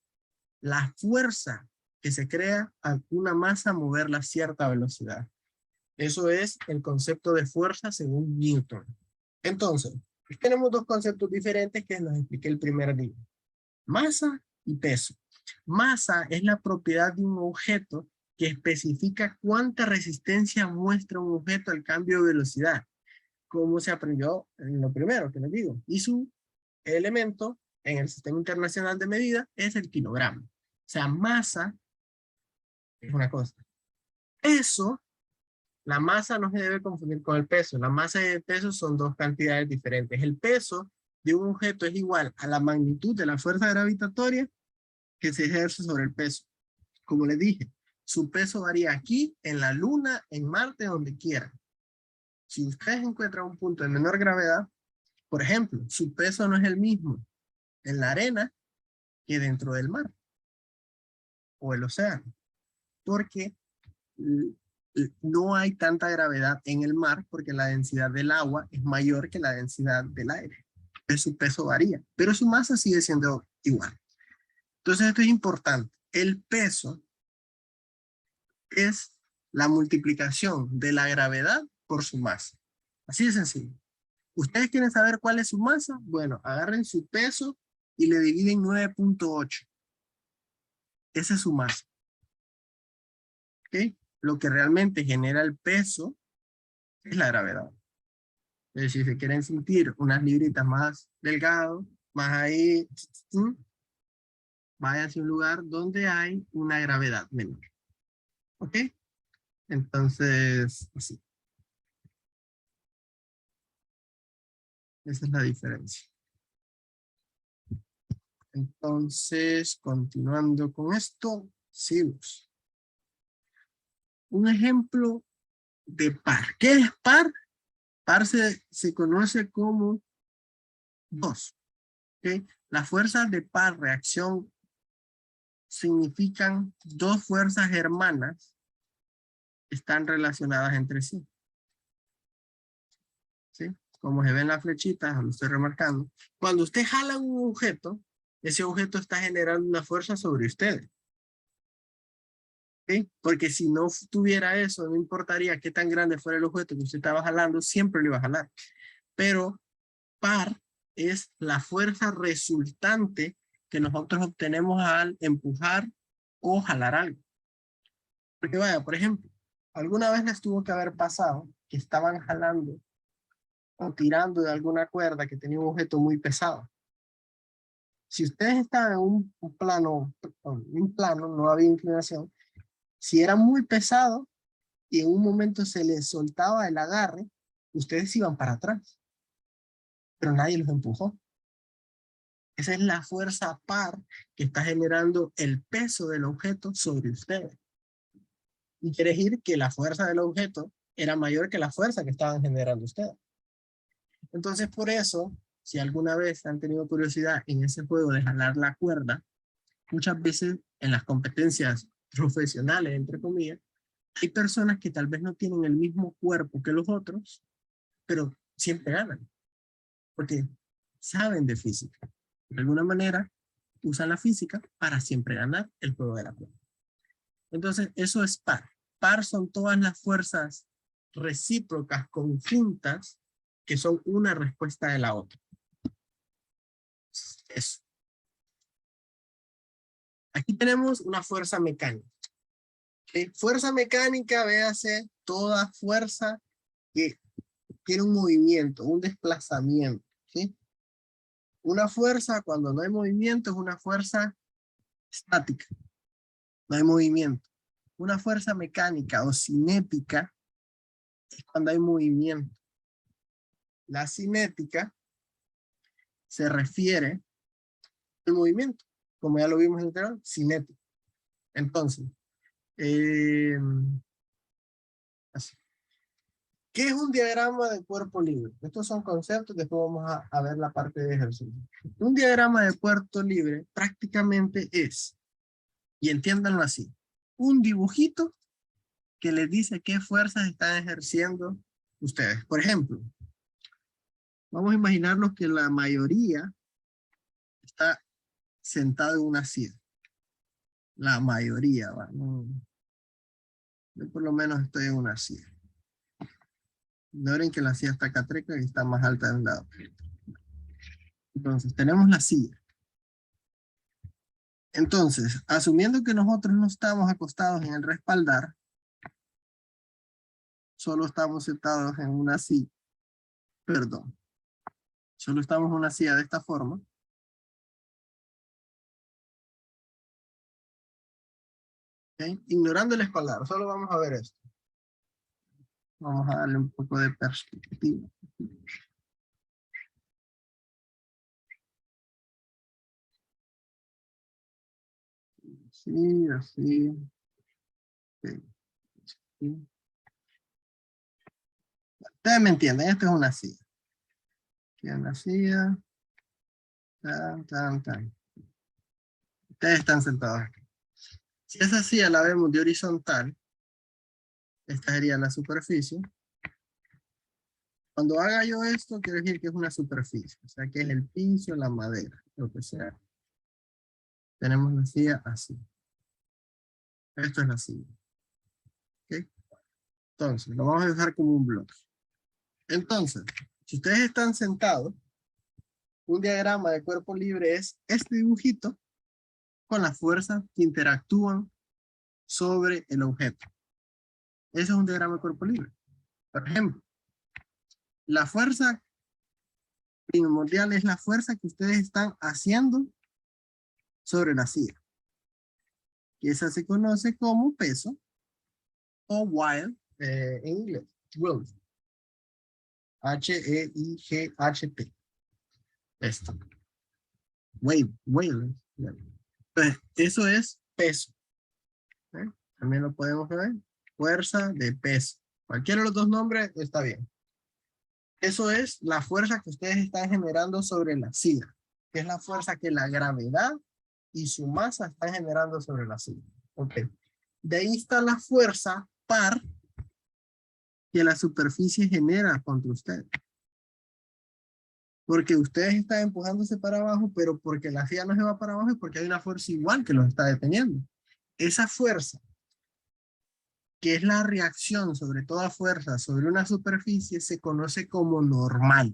la fuerza que se crea a una masa moverla a cierta velocidad. Eso es el concepto de fuerza según Newton. Entonces, tenemos 2 conceptos diferentes que nos expliqué el primer día. Masa y peso. Masa es la propiedad de un objeto que especifica cuánta resistencia muestra un objeto al cambio de velocidad, como se aprendió en lo primero que les digo. Y su elemento en el Sistema Internacional de Medida es el kilogramo. O sea, masa es una cosa. Peso, la masa no se debe confundir con el peso. La masa y el peso son 2 cantidades diferentes. El peso de un objeto es igual a la magnitud de la fuerza gravitatoria que se ejerce sobre el peso. Como les dije, su peso varía aquí, en la Luna, en Marte, donde quieran. Si ustedes encuentran un punto de menor gravedad, por ejemplo, su peso no es el mismo en la arena que dentro del mar o el océano, porque no hay tanta gravedad en el mar porque la densidad del agua es mayor que la densidad del aire. Entonces su peso varía, pero su masa sigue siendo igual. Entonces esto es importante. El peso es la multiplicación de la gravedad por su masa. Así de sencillo. ¿Ustedes quieren saber cuál es su masa? Bueno, agarren su peso y le dividen 9.8. Esa es su masa. ¿Ok? Lo que realmente genera el peso es la gravedad. Es decir, si quieren sentir unas libritas más delgado, más ahí, vayan hacia un lugar donde hay una gravedad menor. ¿Ok? Entonces, así. Esa es la diferencia. Entonces, continuando con esto, sigamos. Un ejemplo de par. ¿Qué es par? Par se conoce como 2. ¿Okay? Las fuerzas de par reacción significan 2 fuerzas hermanas que están relacionadas entre sí. como se ven las flechitas, lo estoy remarcando, cuando usted jala un objeto, ese objeto está generando una fuerza sobre ustedes. ¿Sí? Porque si no tuviera eso, no importaría qué tan grande fuera el objeto que usted estaba jalando, siempre lo iba a jalar. Pero par es la fuerza resultante que nosotros obtenemos al empujar o jalar algo. Porque vaya, por ejemplo, alguna vez les tuvo que haber pasado que estaban jalando o tirando de alguna cuerda que tenía un objeto muy pesado. Si ustedes estaban en un plano, no había inclinación, si era muy pesado y en un momento se les soltaba el agarre, ustedes iban para atrás, pero nadie los empujó. Esa es la fuerza par que está generando el peso del objeto sobre ustedes. Y quiere decir que la fuerza del objeto era mayor que la fuerza que estaban generando ustedes. Entonces, por eso, si alguna vez han tenido curiosidad en ese juego de jalar la cuerda, muchas veces en las competencias profesionales, entre comillas, hay personas que tal vez no tienen el mismo cuerpo que los otros, pero siempre ganan, porque saben de física. De alguna manera, usan la física para siempre ganar el juego de la cuerda. Entonces, eso es par. Par son todas las fuerzas recíprocas, conjuntas, que son una respuesta de la otra. Eso. Aquí tenemos una fuerza mecánica. ¿Okay? Fuerza mecánica, véase toda fuerza que tiene un movimiento, un desplazamiento. ¿Sí? Una fuerza, cuando no hay movimiento, es una fuerza estática. No hay movimiento. Una fuerza mecánica o cinética es cuando hay movimiento. La cinética se refiere al movimiento, como ya lo vimos en el anterior, cinético. Entonces, así. ¿Qué es un diagrama de cuerpo libre? Estos son conceptos, después vamos a ver la parte de ejercicio. Un diagrama de cuerpo libre prácticamente es, y entiéndanlo así, un dibujito que les dice qué fuerzas están ejerciendo ustedes. Por ejemplo, vamos a imaginarnos que la mayoría está sentado en una silla. La mayoría, ¿va? No, yo por lo menos estoy en una silla. Ignoren que la silla está catreca y está más alta de un lado. Entonces, tenemos la silla. Entonces, asumiendo que nosotros no estamos acostados en el respaldar, solo estamos sentados en una silla. Perdón. Solo estamos en una silla de esta forma. ¿Okay? Ignorando el espaldar, solo vamos a ver esto. Vamos a darle un poco de perspectiva. Sí, así. Okay. Sí. Ustedes me entienden, esto es una silla. Aquí es una silla. Tan, tan, tan. Ustedes están sentados aquí. Si esa silla la vemos de horizontal, esta sería la superficie. Cuando haga yo esto, quiere decir que es una superficie. O sea, que es el piso, la madera, lo que sea. Tenemos la silla así. Esto es la silla. ¿Okay? Entonces, lo vamos a dejar como un bloque. Entonces, si ustedes están sentados, un diagrama de cuerpo libre es este dibujito con las fuerzas que interactúan sobre el objeto. Ese es un diagrama de cuerpo libre. Por ejemplo, la fuerza primordial es la fuerza que ustedes están haciendo sobre la silla. Y esa se conoce como peso o while en inglés. Weight. H-E-I-G-H-T. Esto. Weight. Pues eso es peso. ¿Eh? También lo podemos ver. Fuerza de peso. Cualquiera de los dos nombres está bien. Eso es la fuerza que ustedes están generando sobre la silla, que es la fuerza que la gravedad y su masa están generando sobre la silla. Ok. De ahí está la fuerza par que la superficie genera contra ustedes. Porque ustedes están empujándose para abajo, pero porque la silla no se va para abajo es porque hay una fuerza igual que los está deteniendo. Esa fuerza, que es la reacción sobre toda fuerza sobre una superficie, se conoce como normal.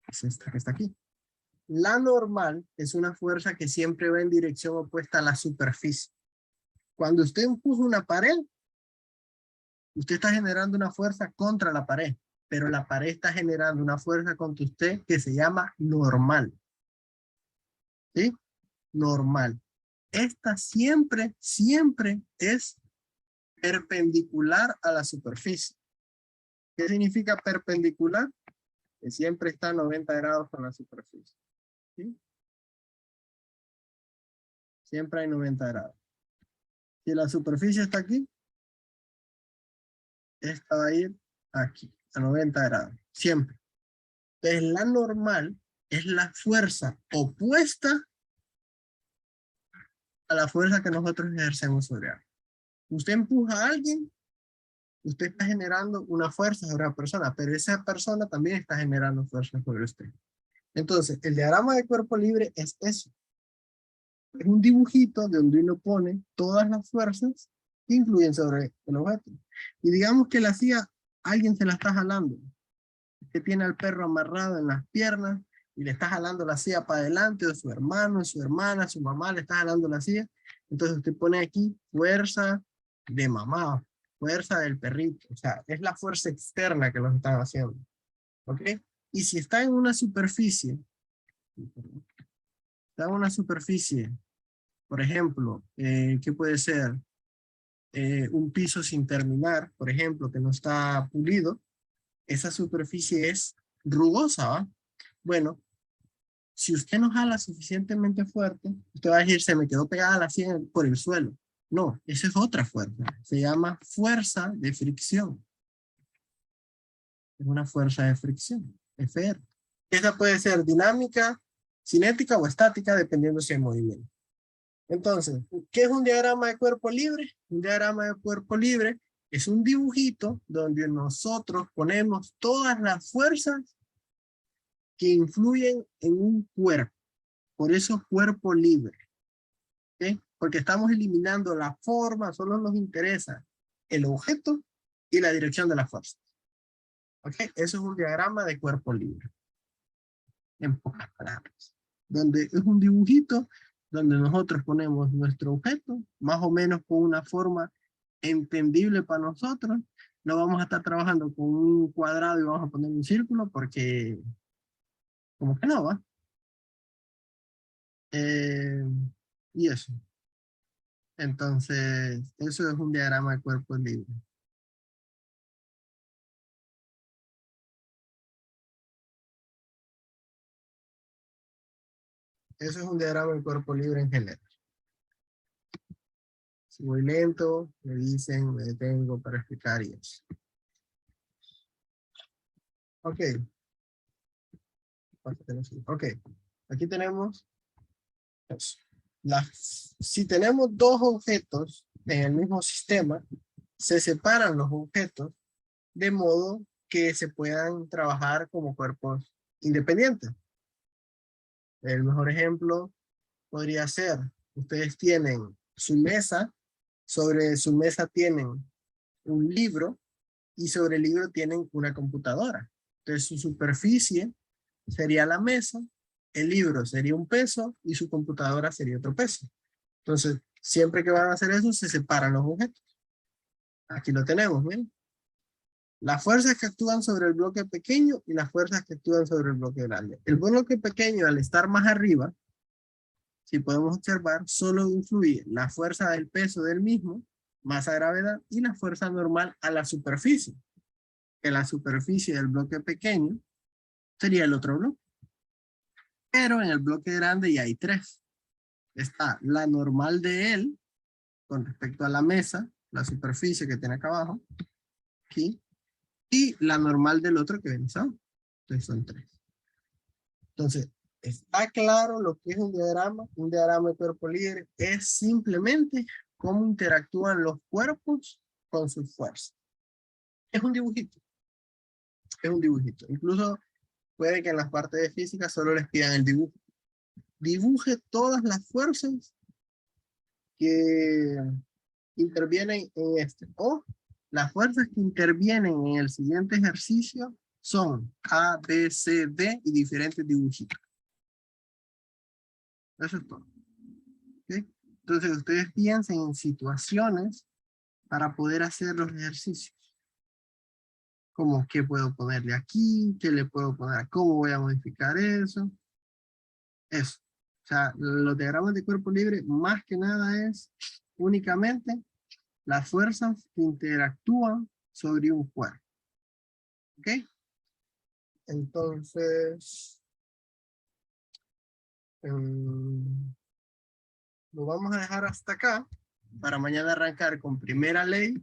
Es esta que está aquí. La normal es una fuerza que siempre va en dirección opuesta a la superficie. Cuando usted empuja una pared, usted está generando una fuerza contra la pared, pero la pared está generando una fuerza contra usted que se llama normal. ¿Sí? Normal. Esta siempre, siempre es perpendicular a la superficie. ¿Qué significa perpendicular? Que siempre está a 90 grados con la superficie. ¿Sí? Siempre hay 90 grados. Si la superficie está aquí, esta va a ir aquí, a 90 grados. Siempre. Entonces, la normal es la fuerza opuesta a la fuerza que nosotros ejercemos sobre algo. Usted empuja a alguien, usted está generando una fuerza sobre la persona, pero esa persona también está generando fuerza sobre usted. Entonces, el diagrama de cuerpo libre es eso. Es un dibujito donde uno pone todas las fuerzas que influyen sobre el objeto. Y digamos que la silla, alguien se la está jalando. Usted tiene al perro amarrado en las piernas y le está jalando la silla para adelante, o su hermano, su hermana, su mamá le está jalando la silla. Entonces usted pone aquí fuerza de mamá, fuerza del perrito. O sea, es la fuerza externa que los están haciendo. ¿Ok? Y si está en una superficie, por ejemplo, ¿qué puede ser? Un piso sin terminar, por ejemplo, que no está pulido, esa superficie es rugosa, ¿va? Bueno, si usted no jala suficientemente fuerte, usted va a decir, se me quedó pegada la silla por el suelo. No, esa es otra fuerza. Se llama fuerza de fricción. Es una fuerza de fricción, FR. Esa puede ser dinámica, cinética o estática, dependiendo si hay movimiento. Entonces, ¿qué es un diagrama de cuerpo libre? Un diagrama de cuerpo libre es un dibujito donde nosotros ponemos todas las fuerzas que influyen en un cuerpo. Por eso cuerpo libre. ¿Okay? Porque estamos eliminando la forma, solo nos interesa el objeto y la dirección de la fuerza. ¿Okay? Eso es un diagrama de cuerpo libre. En pocas palabras. Donde es un dibujito donde nosotros ponemos nuestro objeto, más o menos con una forma entendible para nosotros. No vamos a estar trabajando con un cuadrado y vamos a poner un círculo porque como que no va. Y eso. Entonces, eso es un diagrama de cuerpo libre. Eso es un diagrama de cuerpo libre en general. Si voy lento, me dicen, me detengo para explicar y eso. Ok. Ok. Aquí tenemos eso. Si tenemos dos objetos en el mismo sistema, se separan los objetos de modo que se puedan trabajar como cuerpos independientes. El mejor ejemplo podría ser, ustedes tienen su mesa, sobre su mesa tienen un libro y sobre el libro tienen una computadora. Entonces su superficie sería la mesa, el libro sería un peso y su computadora sería otro peso. Entonces, siempre que van a hacer eso, se separan los objetos. Aquí lo tenemos, miren. Las fuerzas que actúan sobre el bloque pequeño y las fuerzas que actúan sobre el bloque grande. El bloque pequeño, al estar más arriba, si podemos observar, solo influye la fuerza del peso del mismo, masa gravedad, y la fuerza normal a la superficie. Que la superficie del bloque pequeño sería el otro bloque. Pero en el bloque grande ya hay tres. Está la normal de él, con respecto a la mesa, la superficie que tiene acá abajo, aquí, y la normal del otro que viene abajo. Entonces son tres. Entonces, ¿está claro lo que es un diagrama? Un diagrama de cuerpo libre es simplemente cómo interactúan los cuerpos con sus fuerzas. Es un dibujito. Es un dibujito. Incluso puede que en las partes de física solo les pidan el dibujo. Dibuje todas las fuerzas que intervienen en este. O las fuerzas que intervienen en el siguiente ejercicio son A, B, C, D y diferentes dibujitos. Eso es todo. ¿Okay? Entonces ustedes piensen en situaciones para poder hacer los ejercicios. Como qué puedo ponerle aquí, qué le puedo poner, cómo voy a modificar eso. Eso. O sea, los diagramas de cuerpo libre más que nada es únicamente las fuerzas que interactúan sobre un cuerpo. ¿Ok? Entonces, lo vamos a dejar hasta acá para mañana arrancar con primera ley,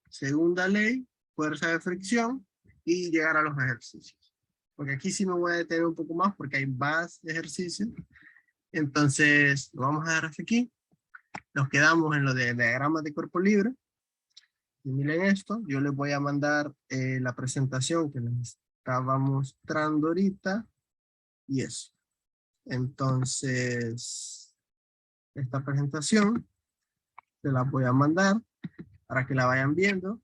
segunda ley, fuerza de fricción y llegar a los ejercicios. Porque aquí sí me voy a detener un poco más porque hay más ejercicios. Entonces, lo vamos a dejar hasta aquí. Nos quedamos en lo de diagramas de cuerpo libre. Y miren esto, yo les voy a mandar la presentación que les estaba mostrando ahorita. Y eso. Entonces, esta presentación se la voy a mandar para que la vayan viendo.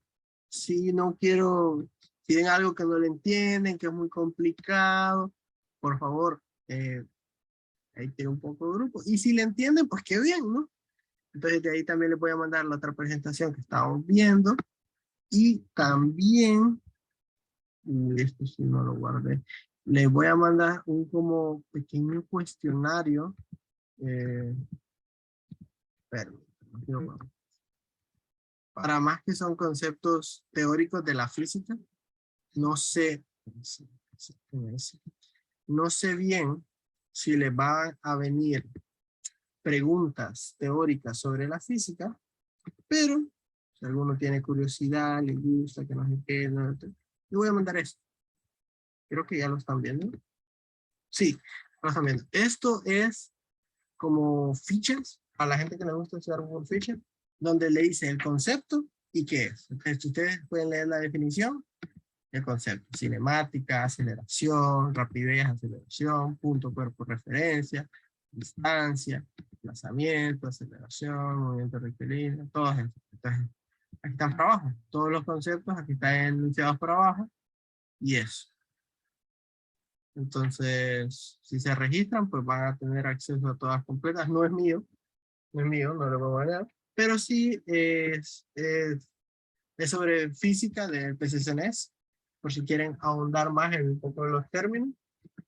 Si no quiero, si ven algo que no le entienden, que es muy complicado, por favor, ahí tiene un poco de grupo. Y si le entienden, pues qué bien, ¿no? Entonces de ahí también les voy a mandar la otra presentación que estábamos viendo. Y también, esto sí no lo guardé, les voy a mandar un como pequeño cuestionario. Para más que son conceptos teóricos de la física, no sé bien si les van a venir preguntas teóricas sobre la física, pero si alguno tiene curiosidad, le gusta, que no se quede, le voy a mandar esto. Creo que ya lo están viendo. Sí, lo están viendo. Esto es como fichas, a la gente que le gusta usar Google Fichas, donde le dice el concepto y qué es. Entonces ustedes pueden leer la definición, el concepto, cinemática, aceleración, rapidez, aceleración, punto, cuerpo, referencia, distancia, desplazamiento, aceleración, movimiento rectilíneo, todos esos. Entonces, aquí están para abajo, todos los conceptos aquí están enunciados para abajo, y eso. Entonces, si se registran, pues van a tener acceso a todas completas. No es mío, no lo voy a dar, pero sí es sobre física del PCCNES, por si quieren ahondar más en un poco de los términos.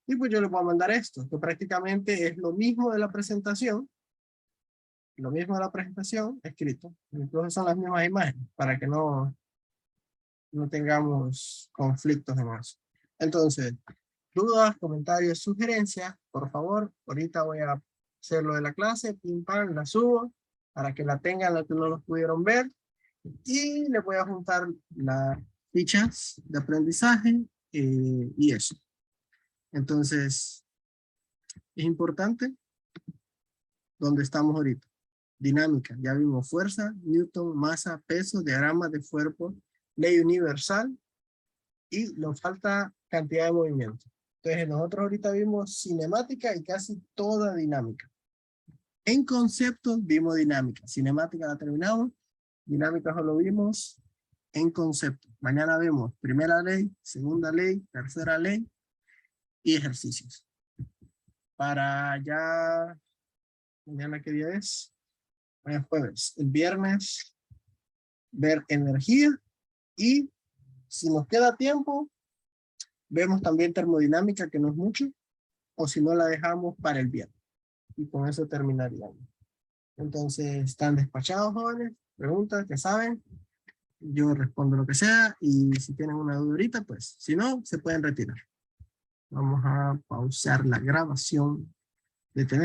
Y pues yo les voy a mandar esto, que prácticamente es lo mismo de la presentación, escrito. Incluso son las mismas imágenes, para que no tengamos conflictos en eso. Entonces, dudas, comentarios, sugerencias, por favor, ahorita voy a hacer lo de la clase, pim pam, la subo, para que la tengan los que no los pudieron ver, y les voy a juntar las fichas de aprendizaje y eso. Entonces, es importante donde estamos ahorita. Dinámica, ya vimos fuerza, Newton, masa, peso, diagrama de cuerpo, ley universal, y nos falta cantidad de movimiento. Entonces nosotros ahorita vimos cinemática y casi toda dinámica. En concepto vimos dinámica, cinemática la terminamos, dinámica solo vimos en concepto. Mañana vemos primera ley, segunda ley, tercera ley y ejercicios. Para ya, mañana qué día es, jueves, el viernes, ver energía, y si nos queda tiempo, vemos también termodinámica, que no es mucho, o si no la dejamos para el viernes. Y con eso terminaríamos. Entonces, ¿están despachados, jóvenes? Preguntas, ya saben. Yo respondo lo que sea, y si tienen una duda ahorita, pues, si no, se pueden retirar. Vamos a pausar la grabación de tener